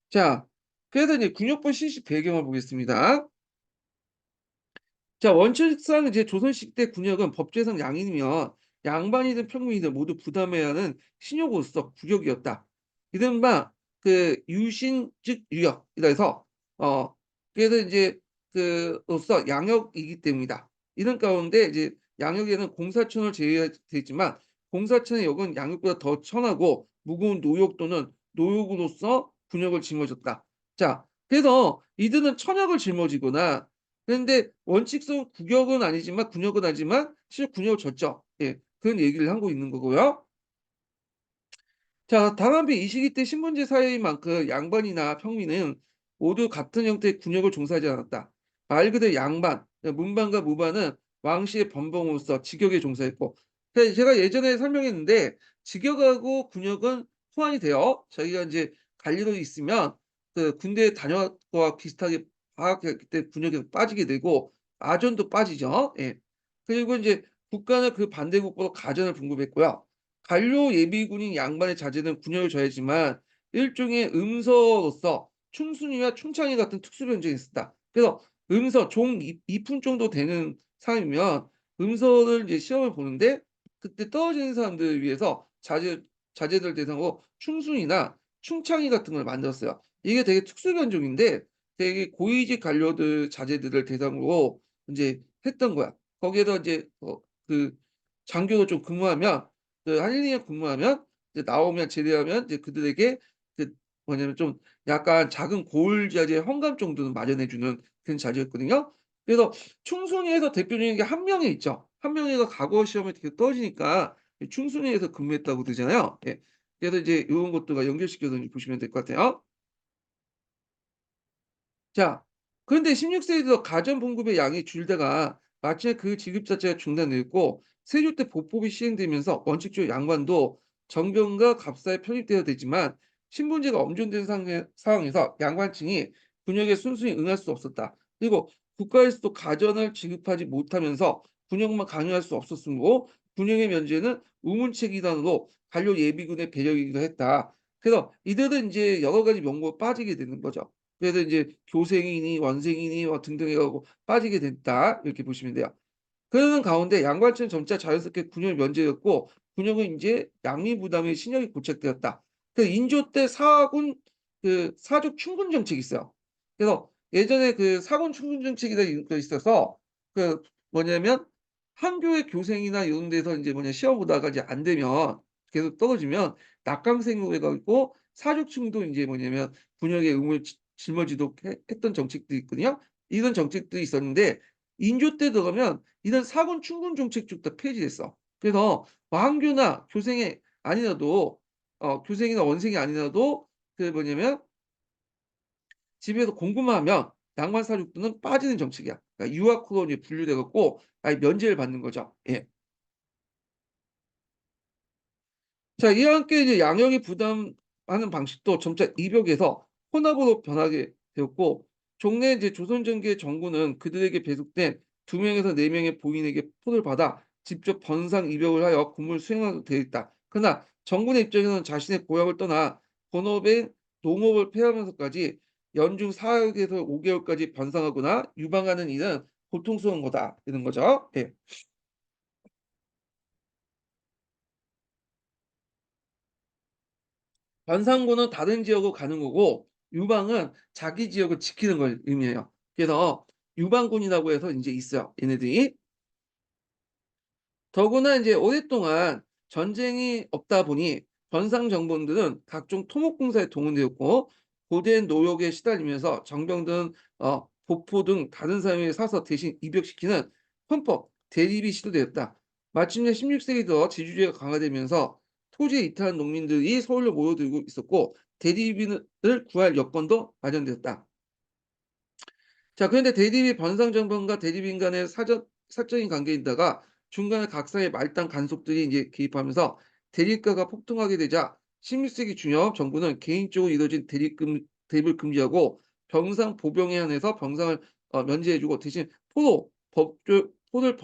자 그래서 이제 군역법 시식 배경을 보겠습니다. 자 원칙상 이제 조선시대 때 군역은 법제상 양인이면 양반이든 평민이든 모두 부담해야 하는 신욕으로서 구역이었다. 이른바 그 유신 즉 유역이라 해서 그래서 이제 그로서 양역이기 때문이다. 이런 가운데 이제 양역에는 공사천을 제외되어 있지만 공사천의 역은 양역보다 더 천하고 무거운 노역 또는 노역으로서 군역을 짊어졌다. 자 그래서 이들은 천역을 짊어지거나 그런데 원칙상 국역은 아니지만 군역은 아니지만 실제 군역을 졌죠. 예. 그런 얘기를 하고 있는 거고요. 자, 다만 이 시기 때 신분제 사회인 만큼 양반이나 평민은 모두 같은 형태의 군역을 종사하지 않았다. 말 그대로 양반, 문반과 무반은 왕실의 번봉으로서 직역에 종사했고, 제가 예전에 설명했는데 직역하고 군역은 호환이 돼요. 저희가 이제 갈 일이 있으면 그 군대에 다녀온 거와 비슷하게 방학했을 때 군역에서 빠지게 되고 아전도 빠지죠. 예. 그리고 이제 국가는 그 반대국보로 가전을 분급했고요. 관료 예비군인 양반의 자제는 군역을 져야지만 일종의 음서로서 충순이와 충창이 같은 특수 변경이 있었다. 그래서 음서 종 2푼 정도 되는 사람이면 음서를 이제 시험을 보는데 그때 떨어지는 사람들을 위해서 자제들 대상으로 충순이나 충창이 같은 걸 만들었어요. 이게 되게 특수 변종인데 되게 고위직 관료들 자제들을 대상으로 이제 했던 거야. 거기에다 이제 그 장교도 좀 근무하면 그 한일리에 근무하면 이제 나오면 제대하면 이제 그들에게 그 뭐냐면 좀 약간 작은 고을 자재 헝감 정도는 마련해 주는 그런 자리였거든요. 그래서 충순위에서 대표적인 게 한명회 있죠. 한명회가 과거 시험에 되게 떨어지니까 충순위에서 근무했다고 그러잖아요. 예. 그래서 이제 요런 것들과 연결시켜서 보시면 될 것 같아요. 자, 그런데 16세기 들어 가전 봉급의 양이 줄다가 마침내 그 지급 자체가 중단되었고 세조 때 보법이 시행되면서 원칙적으로 양반도 정병과 갑사에 편입되어야 되지만 신분제가 엄존된 상황에서 양반층이 군역에 순순히 응할 수 없었다. 그리고 국가에서도 가전을 지급하지 못하면서 군역만 강요할 수 없었으므로 군역의 면제는 우문책이단으로 관료 예비군의 배령이기도 했다. 그래서 이들은 이제 여러 가지 명목으로 빠지게 되는 거죠. 그래서 이제 교생이니 원생이니 뭐 등등 해 갖고 빠지게 됐다. 이렇게 보시면 돼요. 그러는 가운데 양관층 점차 자연스럽게 군역이 면제됐고 군역은 인제 양미 부담의 신역이 고착되었다. 그 인조 때 사군 사족 충군 정책이 있어요. 그래서 예전에 그 사군 충군 정책이라는 게 있어서 그 뭐냐면 한교의 교생이나 이런 데서 인제 뭐냐 시험 보다가 이제 안 되면 계속 떨어지면 낙강생으로 해 갖고 사족충도 인제 뭐냐면 군역의 의무를 짊어지도록 했던 정책들이 있거든요. 이런 정책들이 있었는데 인조 때 들어가면 이런 사군 충군 정책 쭉 다 폐지됐어. 그래서 왕교나 교생이 아니라도 교생이나 원생이 아니라도 그 뭐냐면 집에서 공부만 하면 낭만 사육도는 빠지는 정책이야. 그러니까 유아코로 이제 분류돼 갖고 아예 면제를 받는 거죠. 예. 자, 이와 함께 이제 양형이 부담하는 방식도 점차 입역에서 혼합으로 변하게 되었고, 종래 이제 조선 전기의 정부는 그들에게 배속된 2명에서 4명의 보인에게 포를 받아 직접 번상 입역을 하여 공무를 수행하게 되어 있다. 그러나 정군의 입장에서는 자신의 고향을 떠나 본업인 농업을 폐하면서까지 연중 4개월에서 5개월까지 번상하거나 유방하는 일은 고통스러운 거다. 이런 거죠. 예. 변상고는 다른 지역으로 가는 거고 유방은 자기 지역을 지키는 걸 의미해요. 그래서 유방군이라고 해서 인제 있어요, 얘네들이. 더구나 인제 오랫동안 전쟁이 없다 보니 변상 정번들은 각종 토목공사에 동원되었고 고된 노역에 시달리면서 정병들은 보포 등 다른 사람에게 사서 대신 입역시키는 헌법 대립이 시도되었다. 마침내 16 세기 들어 지주제가 강화되면서 토지에 이탈한 농민들이 서울로 모여들고 있었고 대리인을 구할 여건도 마련되었다. 자, 그런데 대립이 변상정권과 대립인 간의 사적인 관계이다가 중간에 각사의 말단 간속들이 이제 개입하면서 대립가가 폭등하게 되자 16세기 중엽 정부는 개인적으로 이뤄진 대립을 금지하고 병상 보병에 한해서 병상을 면제해주고 대신 포를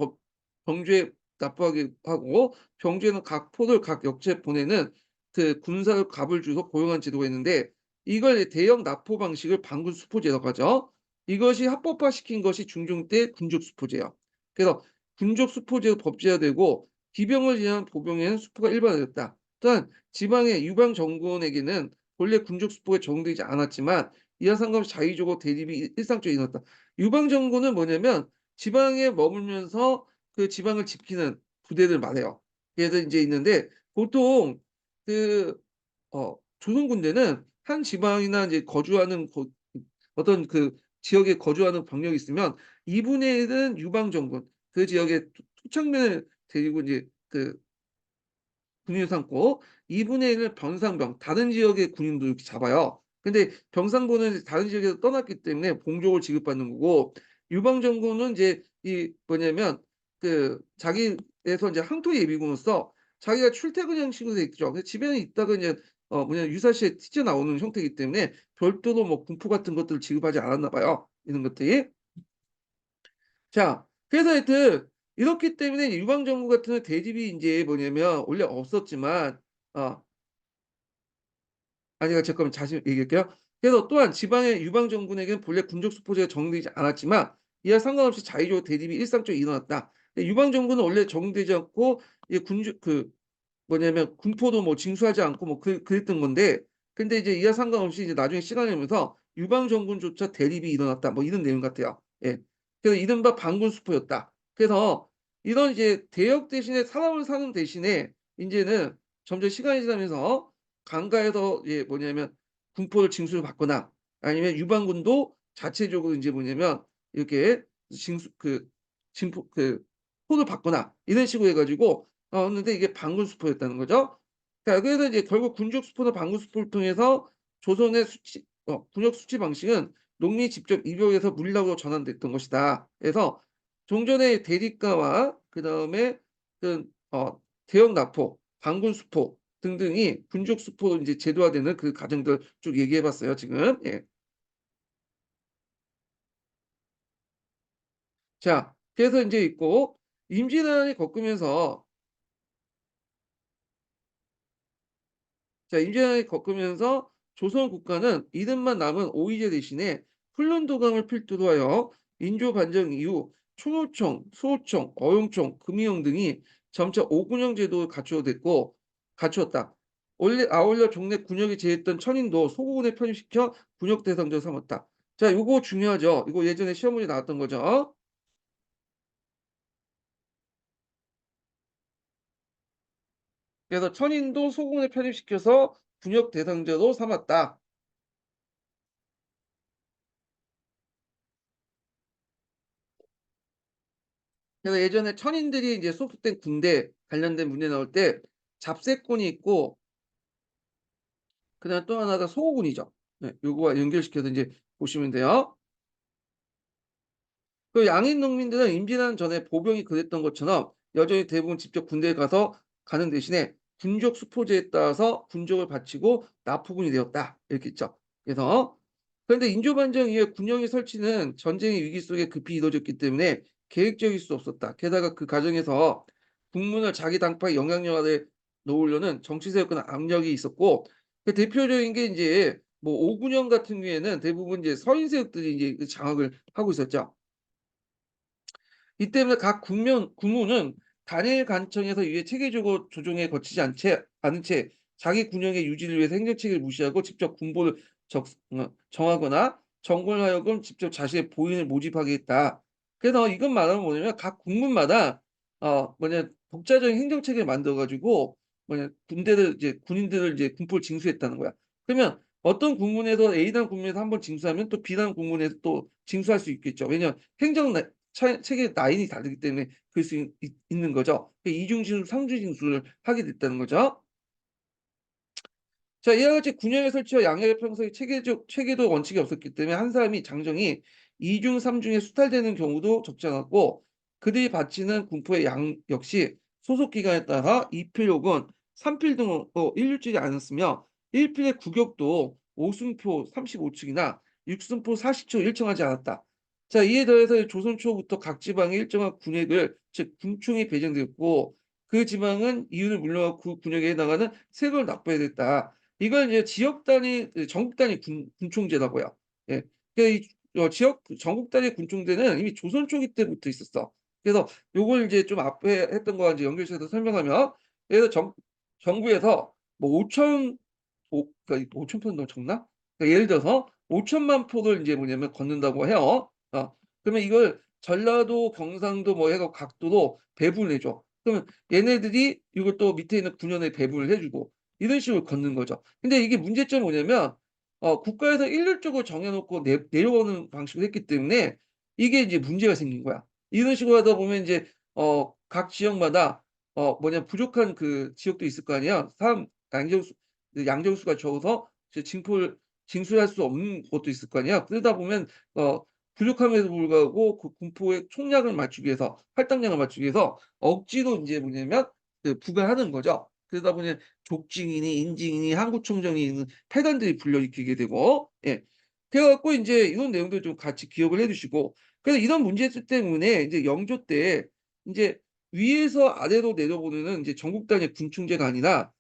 병주에 납부하게 하고 병주에는 각 포를 각 역지에 보내는 그 군사 갑을 주고 고용한 제도가 있는데 이걸 대형 납포 방식을 방군 수포제라고 하죠. 이것이 합법화시킨 것이 중종 때 군족수포제요. 그래서 군족수포제가 법제화되고 기병을 위한 보병에는 수포가 일반화됐다. 또한 지방의 유방 정권에게는 본래 군족수포에 적용되지 않았지만 이와 상관없이 자의적으로 대립이 일상적으로 일어났다. 유방 정권은 뭐냐면 지방에 머물면서 그 지방을 지키는 부대들 말해요. 그래서 인제 있는데 보통 그 조선 군대는 한 지방이나 이제 거주하는 어떤 그 지역에 거주하는 병력이 있으면 2분의 1은 유방 정군 그 지역의 토착민을 데리고 이제 그 군인을 삼고 2분의 1은 병상병 다른 지역의 군인도 이렇게 잡아요. 근데 병상부는 다른 지역에서 떠났기 때문에 봉족을 지급받는 거고 유방 정군은 이제 이 뭐냐면 그 자기에서 이제 항토 예비군으로서 자기가 출퇴근 형식으로 돼 있죠. 그래서 집에는 있다가 이제 뭐냐면 유사시에 튀쳐나오는 형태이기 때문에 별도로 뭐 군포 같은 것들을 지급하지 않았나 봐요, 이런 것들이. 자, 그래서 하여튼 이렇기 때문에 유방 정부 같은 경우는 대립이 인제 뭐냐면 원래 없었지만 어 아니 잠깐만 다시 얘기할게요. 그래서 또한 지방의 유방 정군에게는 본래 군족 수포제가 적용되지 않았지만 이와 상관없이 자의적으로 대립이 일상적으로 일어났다. 근데 유방 정군은 원래 적용되지 않고 이 군주 뭐냐면 군포도 뭐 징수하지 않고 뭐 그랬던 건데 근데 이제 이와 상관없이 이제 나중에 시간이 오면서 유방 정군조차 대립이 일어났다. 뭐 이런 내용 같아요. 예. 그래서 이른바 반군수포였다. 그래서 이런 이제 대역 대신에 사람을 사는 대신에 인제는 점점 시간이 지나면서 강가에서 이제 뭐냐면 군포를 징수를 받거나 아니면 유방군도 자체적으로 인제 뭐냐면 이렇게 징수 징포 포를 받거나 이런 식으로 해 가지고 근데 이게 반군수포였다는 거죠. 자, 그래서 이제 결국 군족수포나 반군수포를 통해서 조선의 군역 수치 방식은 농민이 직접 입역해서 물리학으로 전환됐던 것이다. 그래서 종전의 대립가와 그다음에 그 대역 납포, 반군수포 등등이 군족수포로 인제 제도화되는 그 과정들 쭉 얘기해 봤어요, 지금. 예. 자, 그래서 인제 있고 임진왜란이 겪으면서 임진왜란이 겪으면서 조선 국가는 이름만 남은 오이제 대신에 훈련도감을 필두로 하여 인조 반정 이후 충호총, 수호총, 어용총, 금이용 등이 점차 오군영 제도를 갖추었다. 원래 아울러 종래 군역이 제했던 천인도 소고군에 편입시켜 군역 대상자로 삼았다. 자, 요거 중요하죠. 이거 예전에 시험 문제 나왔던 거죠. 그래서 천인도 소고군에 편입시켜서 군역 대상자로 삼았다. 그래서 예전에 천인들이 이제 소속된 군대 관련된 문제 나올 때 잡세권이 있고 그다음에 또 하나가 소호군이죠. 네. 요거와 연결시켜서 인제 보시면 돼요. 그 양인 농민들은 임진왜란 전에 보병이 그랬던 것처럼 여전히 대부분 직접 군대에 가서 가는 대신에 군족 수포제에 따라서 군적을 바치고 납부군이 되었다. 이렇게 있죠. 그래서 그런데 인조반정 이후에 군영의 설치는 전쟁의 위기 속에 급히 이루어졌기 때문에 계획적일 수 없었다. 게다가 그 과정에서 국문을 자기 당파의 영향력 아래 놓으려는 정치 세력과는 압력이 있었고 그 대표적인 게 인제 뭐 오군영 같은 경우에는 대부분 이제 서인 세력들이 이제 그 장악을 하고 있었죠. 이 때문에 각 군무는 단일 관청에서 이에 체계적으로 조정에 거치지 않은 채 자기 군영의 유지를 위해서 행정체계를 무시하고 직접 군보를 정하거나 정권을 하여금 직접 자신의 보인을 모집하게 했다. 그래서 이건 말하면 뭐냐면 각 군문마다 독자적인 행정체계를 만들어 가지고 군대를 이제 군인들을 이제 군포를 징수했다는 거야. 그러면 어떤 군문에서 A당 군문에서 한번 징수하면 또 B당 군문에서 또 징수할 수 있겠죠. 왜냐하면 행정 차 책의 라인이 다르기 때문에 그럴 수 있는 거죠. 이중 징수, 삼중 징수를 하게 됐다는 거죠. 자, 이와 같이 군영의 설치와 양역의 평소에 체계도 원칙이 없었기 때문에 한 사람이 장정이 이중 삼중에 수탈되는 경우도 적지 않았고 그들이 바치는 군포의 양 역시 소속 기간에 따라 2필 혹은 3필 등으로 일률되지 않았으며 1필의 구격도 5승포 35층이나 6승포 40층을 일정하지 않았다. 자, 이에 더해서 조선 초부터 각 지방에 일정한 군액을 즉 군총이 배정되었고 그 지방은 이윤을 물러가고 그 군역에 해당하는 세금을 납부해야 됐다. 이걸 이제 지역 단위 전국 단위 군총제라고요. 예. 그러니까 지역 전국 단위 군총제는 이미 조선 초기 때부터 있었어. 그래서 요걸 이제 좀 앞에 했던 거와 이제 연결시켜서 설명하면 예를 들어 정부에서 뭐 5천 그러니까 5천 표는 너무 적나? 그러니까 예를 들어서 5천만 표를 인제 뭐냐면 걷는다고 해요. 그러면 이걸 전라도, 경상도 뭐 해서 각도로 배분을 해 줘. 그러면 얘네들이 이걸 또 밑에 있는 군현에 배분을 해 주고 이런 식으로 걷는 거죠. 근데 이게 문제점이 뭐냐면 국가에서 일률적으로 정해 놓고 내려오는 방식으로 했기 때문에 이게 이제 문제가 생긴 거야. 이런 식으로 하다 보면 인제 각 지역마다 부족한 그 지역도 있을 거 아니야. 양정수가 적어서 이제 징수할 수 없는 곳도 있을 거 아니야. 그러다 보면 어 부족함에도 불구하고 그 군포의 총량을 맞추기 위해서 할당량을 맞추기 위해서 억지로 인제 뭐냐면 부과하는 거죠. 그러다 보니 족징이니 인징이니 한국총정이 패단들이 불러일으키게 되고 예. 그래 갖고 인제 이런 내용들 좀 같이 기억을 해 두시고 그래서 이런 문제들 때문에 인제 영조 때 인제 위에서 아래로 내려보내는 인제 전국 단위 군충제가 아니라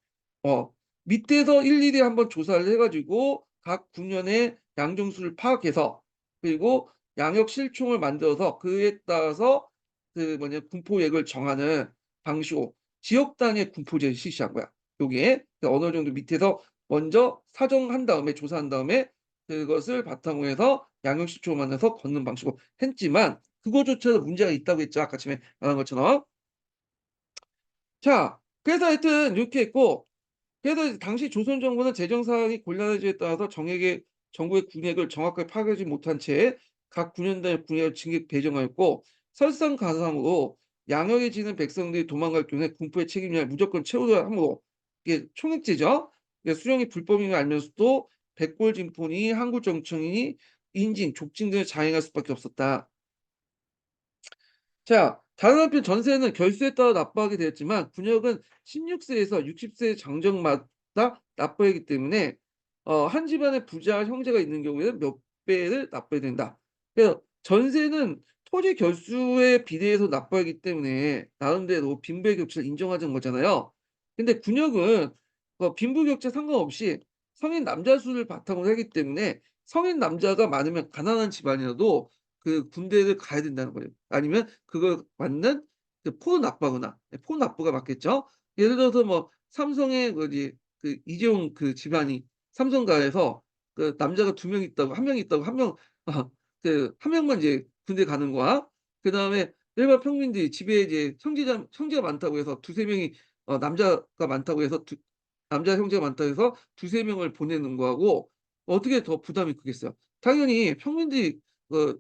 어 밑에서 일일이 한번 조사를 해 가지고 각 군현의 양정수를 파악해서 그리고 양역 실총을 만들어서 그에 따라서 군포액을 정하는 방식으로 지역 단위의 군포제를 실시한 거야. 요게 어느 정도 밑에서 먼저 사정한 다음에 조사한 다음에 그것을 바탕으로 해서 양역 실총을 만들어서 걷는 방식으로 했지만 그거조차도 문제가 있다고 했죠. 아까 전에 말한 것처럼. 자, 그래서 하여튼 이렇게 했고 그래서 이제 당시 조선 정부는 재정 상황이 곤란해짐에 따라서 정부의 군액을 정확하게 파악하지 못한 채 각 군현단의 군액을 징액 배정하였고 설상가상으로 양역에 지는 백성들이 도망갈 경우에 군포의 책임량을 무조건 채우려 함으로 이게 총액제죠. 이게 수령이 불법임을 알면서도 백골진포니 항구정청이니 인진, 족진 등을 자행할 수밖에 없었다. 자, 다른 한편 전세는 결수에 따라 납부하게 되었지만 군역은 16 세에서 60세 장정마다 납부하기 때문에 한 집안에 부자 형제가 있는 경우에는 몇 배를 납부해야 된다. 그래서 전세는 토지 결수에 비례해서 납부하기 때문에 나름대로 빈부격차를 인정하자는 거잖아요. 근데 군역은 빈부격차 상관없이 성인 남자 수를 바탕으로 하기 때문에 성인 남자가 많으면 가난한 집안이라도 그 군대를 가야 된다는 거예요. 아니면 그걸 맞는 포납부하거나 포납부가 맞겠죠. 예를 들어서 뭐 삼성의 이재용 그 집안이 삼성가에서 그 남자가 2명 있다고 1명 있다고 1명 어 한 명만 이제 군대 가는 거와 그다음에 일반 평민들이 집에 이제 형제가 많다고 해서 2-3 명이 남자가 많다고 해서 남자 형제가 많다고 해서 2-3 명을 보내는 거하고 어떻게 더 부담이 크겠어요. 당연히 평민들이 그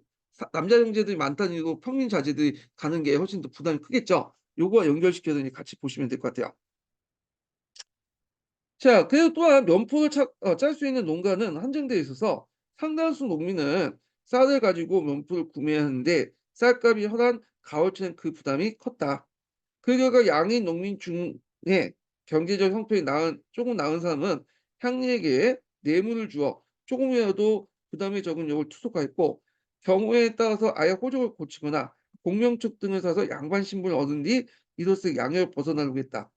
남자 형제들이 많다는 이유로 평민 자제들이 가는 게 훨씬 더 부담이 크겠죠. 요거와 연결시켜서 이제 같이 보시면 될 것 같아요. 자, 그리고 또한 면포를 짤 수 있는 농가는 한정되어 있어서 상당수 농민은 쌀을 가지고 면포를 구매하는데 쌀값이 허란 가을철엔 그 부담이 컸다. 그 결과 양인 농민 중에 경제적 형편이 조금 나은 사람은 향리에게 뇌물을 주어 조금이라도 부담이 적은 역을 투속하였고, 경우에 따라서 아예 호적을 고치거나 공명축 등을 사서 양반 신분을 얻은 뒤 이로써 양역을 벗어나려고 했다.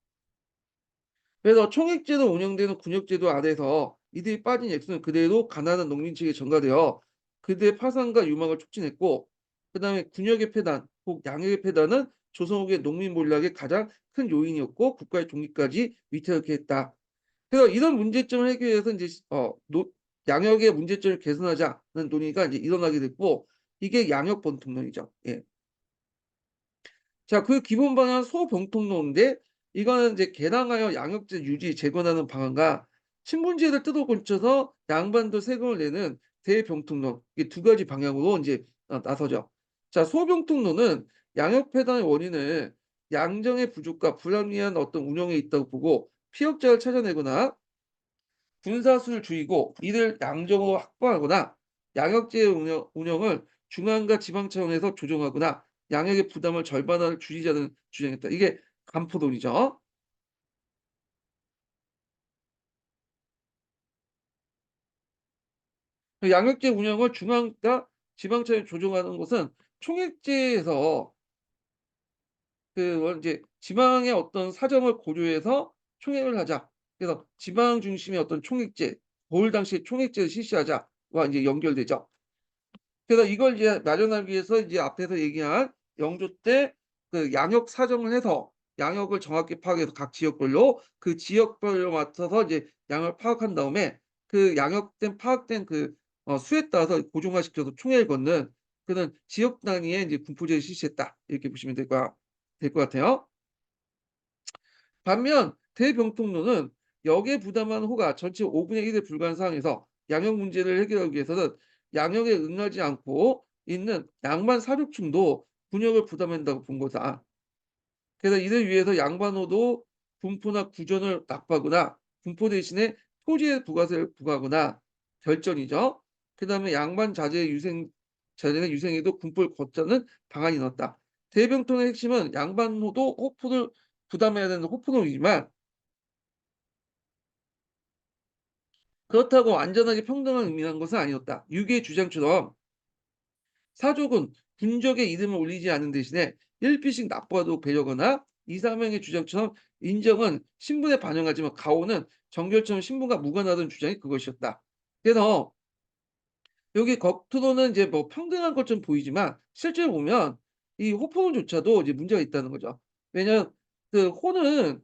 그래서 총액제로 운영되는 군역제도 아래에서 이들이 빠진 액수는 그대로 가난한 농민층에 전가되어 그들의 파산과 유망을 촉진했고, 그다음에 군역의 폐단, 혹 양역의 폐단은 조선후기의 농민 몰락의 가장 큰 요인이었고 국가의 독립까지 위태롭게 했다. 그래서 이런 문제점을 해결해서 이제 양역의 문제점을 개선하자는 논의가 이제 일어나게 됐고, 이게 양역 번통론이죠. 예. 자, 그 기본 방향은 소병통론인데, 이거는 이제 개량하여 양육제 유지 재건하는 방안과 신분제를 뜯어 고쳐서 양반도 세금을 내는 대병통론, 이 두 가지 방향으로 이제 나서죠. 자, 소병통론은 양육 폐단의 원인을 양정의 부족과 불합리한 어떤 운영에 있다고 보고 피역자를 찾아내거나 군사수를 줄이고 이를 양적으로 확보하거나 양역제 운영을 중앙과 지방 차원에서 조정하거나 양역의 부담을 절반을 줄이자는 주장이었다. 이게 간포론이죠. 그 양역제 운영을 중앙과 지방 차원에 조정하는 것은 총액제에서 이제 지방의 어떤 사정을 고려해서 총액을 하자. 그래서 지방 중심의 어떤 총액제, 그 당시에 총액제를 실시하자와 이제 연결되죠. 그래서 이걸 이제 마련하기 위해서 이제 앞에서 얘기한 영조 때 그 양역 사정을 해서 양역을 정확히 파악해서 각 지역별로 그 지역별로 맞춰서 이제 양을 파악한 다음에 그 양역된 파악된 수에 따라서 고정화시켜서 총회를 걷는 그런 지역 단위의 이제 분포제를 실시했다. 이렇게 보시면 될 것 같아요. 반면 대병통론은 역에 부담하는 호가 전체 5분의 1에 불과한 상황에서 양역 문제를 해결하기 위해서는 양역에 응하지 않고 있는 양반 사륙층도 군역을 부담한다고 본 거다. 그래서 이를 위해서 양반호도 분포나 구전을 납부하거나 분포 대신에 토지의 부가세를 부과하거나 결전이죠. 그다음에 양반 자제는 유생에도 군포를 걷자는 방안이 나왔다. 대병통의 핵심은 양반호도 호프를 부담해야 되는 호프론이지만 그렇다고 완전하게 평등한 의미라는 것은 아니었다. 유기의 주장처럼 사족은 군적의 이름을 올리지 않은 대신에 1피씩 납부하도록 배려거나 이사명의 주장처럼 인정은 신분에 반영하지만 가오는 정결처럼 신분과 무관하다는 주장이 그것이었다. 그래서 여기 겉으로는 이제 뭐 평등한 것처럼 보이지만 실제로 보면 이 호평조차도 이제 문제가 있다는 거죠. 왜냐하면 그 호는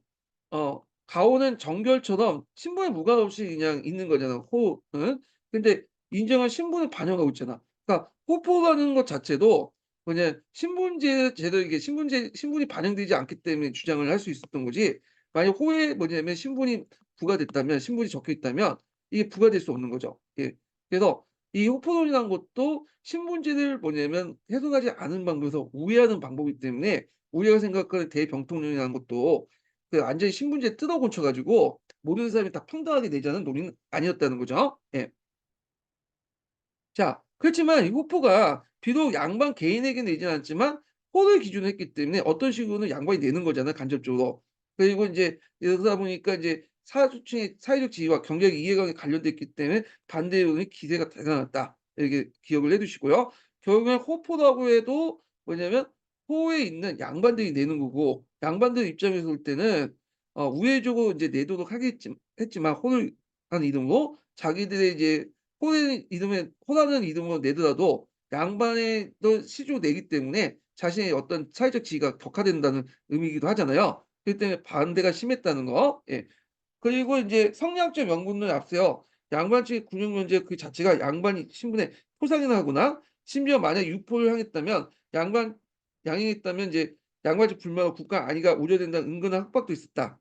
가오는 정결처럼 신분에 무관없이 그냥 있는 거잖아, 호는. 근데 인정한 신분을 반영하고 있잖아. 그러니까 호포라는 것 자체도 그냥 신분제 제도 이게 신분이 반영되지 않기 때문에 주장을 할 수 있었던 거지. 만약 호에 뭐냐면 신분이 부과됐다면 신분이 적혀 있다면 이게 부과될 수 없는 거죠. 예. 그래서 이 호포론이라는 것도 신분제를 뭐냐면 훼손하지 않은 방법에서 우회하는 방법이기 때문에 우리가 생각하는 대병통론이라는 것도 완전히 신분제 뜯어 고쳐 가지고 모든 사람이 다 평등하게 내자는 논리는 아니었다는 거죠. 예. 자, 그렇지만 이 후보가 비록 양반 개인에게 내지는 않지만 호를 기준으로 했기 때문에 어떤 식으로는 양반이 내는 거잖아요, 간접적으로. 그리고 인제 이러다 보니까 이제 사주층의 사회적 지위와 경제적 이해관계 관련됐기 때문에 반대 의견의 기세가 대단했다. 이렇게 기억을 해 두시고요. 결국엔 호포라고 해도 뭐냐면 호에 있는 양반들이 내는 거고 양반들 입장에서 볼 때는 우회적으로 인제 내도록 했지만 호를 하는 이름으로 자기들의 이제 호의 이름에 호라는 이름으로 내더라도 양반의 또 시주로 내기 때문에 자신의 어떤 사회적 지위가 격화된다는 의미이기도 하잖아요. 그렇기 때문에 반대가 심했다는 거. 예. 그리고 인제 성리학적 명분을 앞세워 양반 측의 군용 면제 그 자체가 양반이 신분에 포상이나 하거나 심지어 만약 유포를 행했다면 양행했다면 이제 양반 측 불만과 국가 안위가 우려된다는 은근한 협박도 있었다.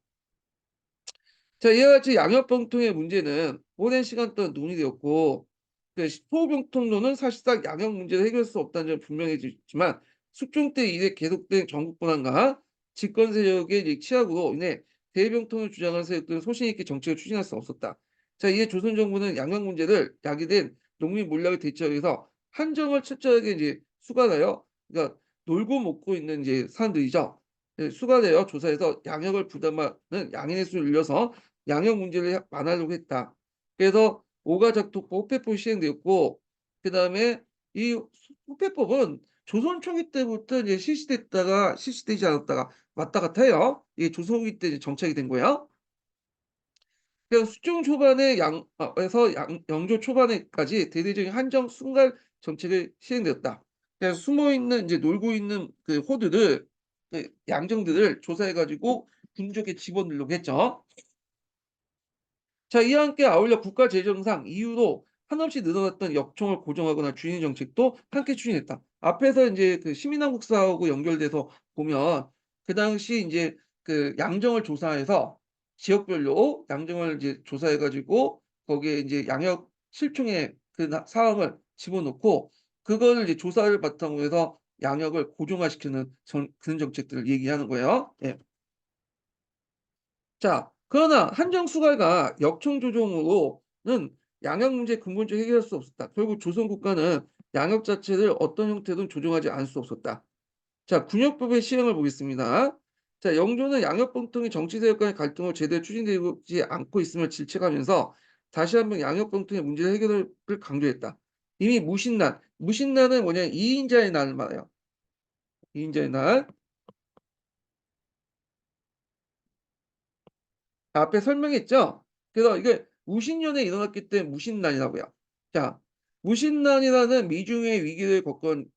자, 이와 같이 양육병통의 문제는 오랜 시간 동안 논의되었고 소병통론은 사실상 양형 문제를 해결할 수 없다는 점은 분명해지지만 숙종 때 이래 계속된 전국 분란과 집권 세력의 이제 치하로 인해 대병통을 주장하는 세력들은 소신 있게 정책을 추진할 수 없었다. 자, 이에 조선 정부는 양형 문제를 야기된 농민 몰락을 대처하기 위해서 한정을 철저하게 이제 수갈하여, 그러니까 놀고 먹고 있는 이제 사람들이죠. 예, 수갈하여 조사해서 양형을 부담하는 양인의 수를 늘려서 양형 문제를 완화하려고 했다. 그래서 오가작독법 호패법이 시행되었고, 그다음에 이 호패법은 조선 초기 때부터 이제 실시됐다가 실시되지 않았다가 왔다 갔다 해요. 이게 조선 후기 때 이제 정착이 된 거예요. 그래서 수종 초반에 에서 영조 초반에까지 대대적인 한정 순갈 정책을 시행되었다. 그래서 숨어 있는 이제 놀고 있는 그 호들을, 그 양정들을 조사해 가지고 군족에 집어넣으려고 했죠. 자, 이와 함께 아울러 국가 재정상 이유로 한없이 늘어났던 역총을 고정하거나 줄이는 정책도 함께 추진했다. 앞에서 인제 그 시민왕국사하고 연결돼서 보면 그 당시 인제 그 양정을 조사해서 지역별로 양정을 이제 조사해 가지고 거기에 인제 양역 실총의 그 사항을 집어넣고 그거를 이제 조사를 바탕으로 해서 양역을 고정화시키는 그런 정책들을 얘기하는 거예요. 예. 자, 그러나 한정 수갈과 역청 조정으로는 양역 문제 근본적으로 해결할 수 없었다. 결국 조선 국가는 양역 자체를 어떤 형태든 조정하지 않을 수 없었다. 자, 군역법의 시행을 보겠습니다. 자, 영조는 양역 병통이 정치 세력 간의 갈등으로 제대로 추진되지 않고 있음을 질책하면서 다시 한번 양역 병통의 문제를 해결을 강조했다. 이미 무신난은 뭐냐면 이인자의 날을 말해요. 이인자의 날. 앞에 설명했죠? 그래서 이게 무신년에 일어났기 때문에 무신난이라고요. 자, 무신난이라는 미중의 위기를 겪은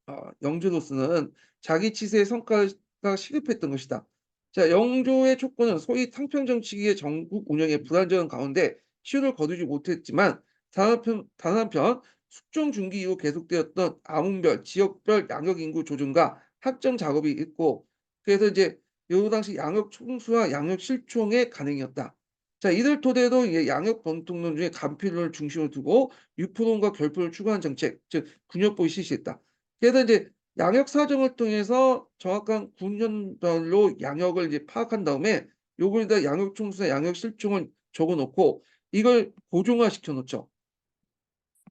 영조로서는 자기 치세의 성과가 시급했던 것이다. 자, 영조의 촉구는 소위 탕평정치기의 전국 운영의 불안정한 가운데 시효를 거두지 못했지만 단 한편 숙종 중기 이후 계속되었던 아문별, 지역별 양역 인구 조정과 확정 작업이 있고, 그래서 이제 요 당시 양역 총수와 양역 실총의 간행이었다. 자, 이들 토대로 이제 양역 번통론 중에 간필론을 중심으로 두고 유포론과 결핍을 추구하는 정책, 즉 군역법을 실시했다. 그래서 이제 양역 사정을 통해서 정확한 군현별로 양역을 이제 파악한 다음에 요거에다 양역 총수와 양역 실총을 적어 놓고 이걸 고정화시켜 놓죠.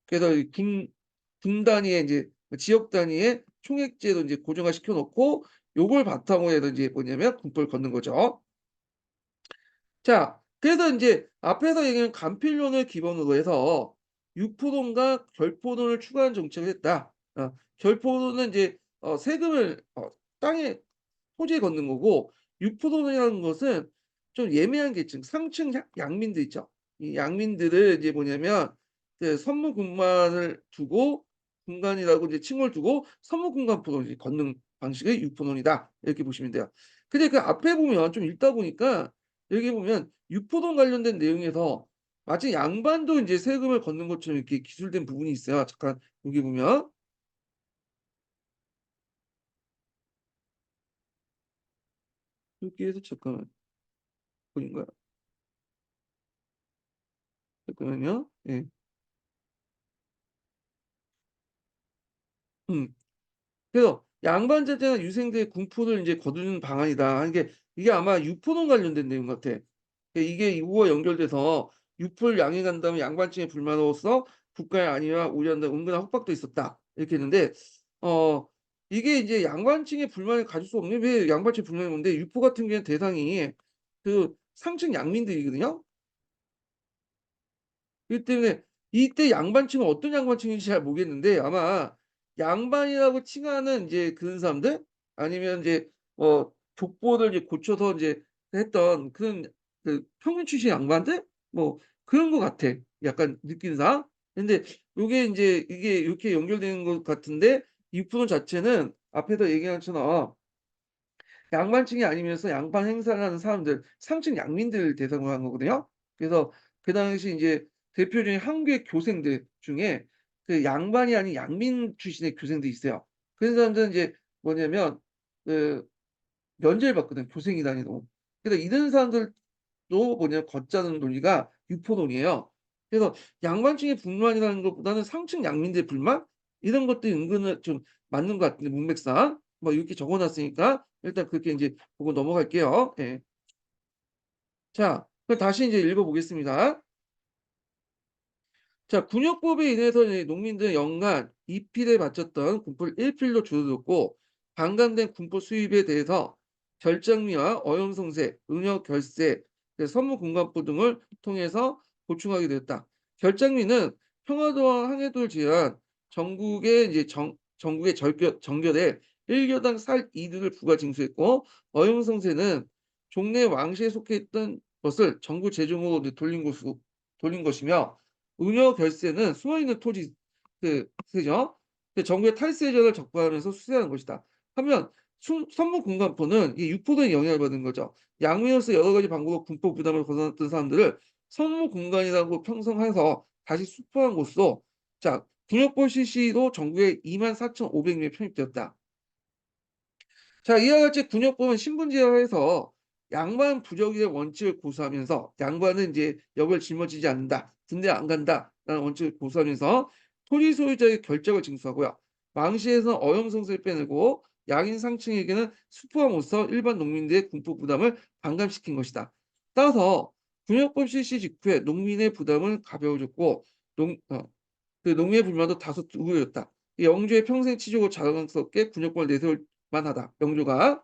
그래서 이 군 단위의 이제 지역 단위의 총액제도 이제 고정화시켜 놓고 요걸 바탕으로 해서 이제 뭐냐면 군법을 걷는 거죠. 자, 그래서 인제 앞에서 얘기한 간필론을 기본으로 해서 유포론과 결포론을 추구하는 정책을 했다. 결포론은 인제 세금을 땅에 토지에 걷는 거고, 유포론이라는 것은 좀 예매한 계층 상층 양민들 있죠. 이 양민들을 이제 뭐냐면 그 선무군만을 두고 군관이라고 이제 칭호를 두고 선무군관포로 이제 걷는 방식의 유포론이다. 이렇게 보시면 돼요. 근데 그 앞에 보면 좀 읽다 보니까 여기 보면 유포론 관련된 내용에서 마치 양반도 인제 세금을 걷는 것처럼 이렇게 기술된 부분이 있어요. 잠깐 여기 보면 여기에서 잠깐만 보인가요? 잠깐만요. 예. 음. 그래서 양반 제도가 유생대의 군포를 인제 거두는 방안이다 하는 게 이게 아마 유포론 관련된 내용 같아. 이게 이거와 연결돼서 "유포를 양해한 다음에 양반층의 불만으로써 국가의 안위와 우려한다 은근한 협박도 있었다." 이렇게 했는데 어 이게 이제 양반층의 불만을 가질 수 없는, 왜 양반층의 불만이 뭔데 유포 같은 경우에는 대상이 그 상층 양민들이거든요. 그렇기 때문에 이때 양반층은 어떤 양반층인지 잘 모르겠는데 아마 양반이라고 칭하는 인제 그런 사람들, 아니면 인제 족보를 이제 고쳐서 인제 했던 그런 그 평민 출신 양반들 뭐 그런 것 같아, 약간 느낌상. 근데 요게 인제 이게 이렇게 연결되는 것 같은데 이 프로 자체는 앞에서 얘기한 것처럼 양반층이 아니면서 양반 행사를 하는 사람들, 상층 양민들을 대상으로 한 거거든요. 그래서 그 당시 인제 대표적인 한국의 교생들 중에 그 양반이 아닌 양민 출신의 교생들이 있어요. 그런 사람들은 이제 뭐냐면 그 면제를 받거든, 교생이 다녀도. 그래서 이런 사람들도 뭐냐면 걷자는 논리가 유포론이에요. 그래서 양반층의 불만이라는 것보다는 상층 양민들의 불만 이런 것들이 은근은 좀 맞는 것 같은데 문맥상. 뭐 이렇게 적어 놨으니까 일단 그렇게 인제 보고 넘어갈게요. 예. 자 그럼 다시 인제 읽어 보겠습니다. 자 군역법에 인해서 이 농민들은 연간 2 필에 바쳤던 군포를 1 필로 줄어들었고 반감된 군포 수입에 대해서 결장미와 어영성세, 응여 결세, 선무공관포 등을 통해서 보충하게 되었다. 결장미는 평화도와 항해도를 제외한 전국의 이제 전국의 정결에 1 교당 살 2두를 부과 징수했고 어영성세는 종래 왕시에 속해 있던 것을 정부 재정으로 이제 돌린 것이며 은여 결세는 숨어 있는 토지 세죠. 정부의 탈세자를 적발하면서 수세하는 것이다. 하면 선무 공간포는 이 육포도의 영향을 받은 거죠. 양면에서 여러 가지 방법으로 군포 부담을 벗어났던 사람들을 선무 공간이라고 편성해서 다시 수포한 곳으로 자 군역포 실시로 전국에 24,500명이 편입되었다. 자 이와 같이 군역법은 신분제화해서 양반 부적의 원칙을 고수하면서 양반은 인제 역을 짊어지지 않는다. 군대 안 간다라는 원칙을 고수하면서 토지 소유자의 결적을 징수하고요. 망시에서 어영성세를 빼내고 양인 상층에게는 수포함으로써 일반 농민들의 군포 부담을 반감시킨 것이다. 따라서 군역법 실시 직후에 농민의 부담을 가벼워졌고 농 그 농민의 불만도 다소 누그러졌다. 이 영조의 평생 치욕을 자랑스럽게 군역법을 내세울 만하다. 영조가.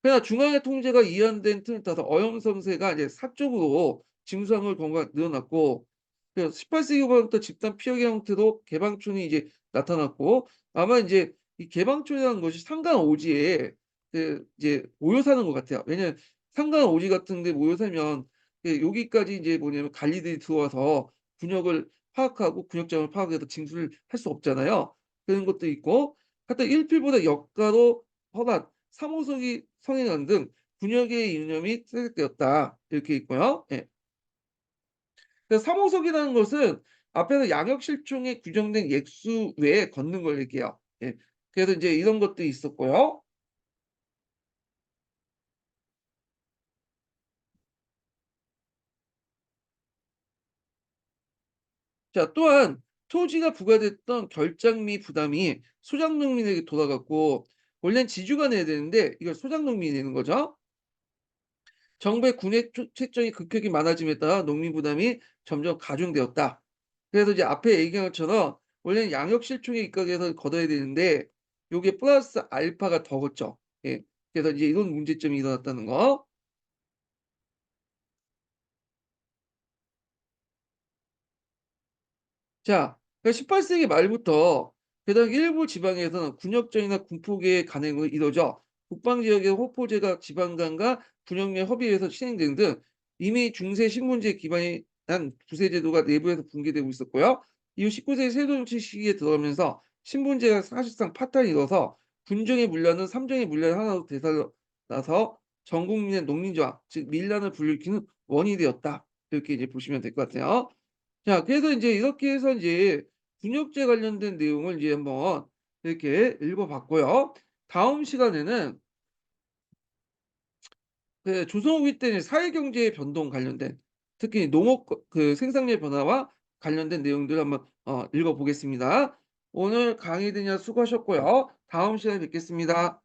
그러나 중앙의 통제가 이완된 틈을 타서 어영성세가 이제 사적으로 징수함을 경우가 늘어났고 18세기 후반부터 집단 피격의 형태로 개방촌이 이제 나타났고 아마 인제 이 개방촌이라는 것이 상간 오지에 이제 모여 사는 것 같아요. 왜냐하면 상간 오지 같은 데 모여 살면 여기까지 인제 뭐냐면 관리들이 들어와서 군역을 파악하고 군역장을 파악해서 징수를 할 수 없잖아요. 그런 것도 있고 하여튼 일필보다 역가로 허난 3 호석이 성행한 등 군역의 이념이 퇴색되었다. 이렇게 있고요. 예. 그래서 3 호석이라는 것은 앞에서 양역 실종에 규정된 액수 외에 걷는 걸 얘기해요. 예. 그래서 인제 이런 것들이 있었고요. 자 또한 토지가 부과됐던 결장미 부담이 소작농민에게 돌아갔고 원래는 지주가 내야 되는데 이걸 소작농민이 내는 거죠. 정부의 군의 채점이 급격히 많아짐에 따라 농민 부담이 점점 가중되었다. 그래서 이제 앞에 얘기한 것처럼 원래는 양역 실종에 입각해서 걷어야 되는데 요게 플러스 알파가 더 걷죠. 예. 그래서 이제 이런 문제점이 일어났다는 거. 자, 그러니까 18세기 말부터 게다가 일부 지방에서는 군역전이나 군포계의 간행으로 이뤄져 북방 지역의 호포제가 지방간과 군역의 협의에서 시행된 등 이미 중세 신분제에 기반이 한 부세제도가 내부에서 붕괴되고 있었고요. 이후 19세기 세조정치 시기에 들어오면서 신분제가 사실상 파탄이 일어서 군정의 물란은 삼정의 물란 하나로 되살아나서 전 국민의 농민저항, 즉 밀란을 불러일으키는 원인이 되었다. 이렇게 이제 보시면 될 것 같아요. 자 그래서 인제 이렇게 해서 인제 군역제 관련된 내용을 이제 한번 이렇게 읽어 봤고요. 다음 시간에는 조선 후기 때 사회경제의 변동 관련된 특히 농업 생산량 변화와 관련된 내용들을 한번 읽어 보겠습니다. 오늘 강의 듣느라 수고하셨고요. 다음 시간에 뵙겠습니다.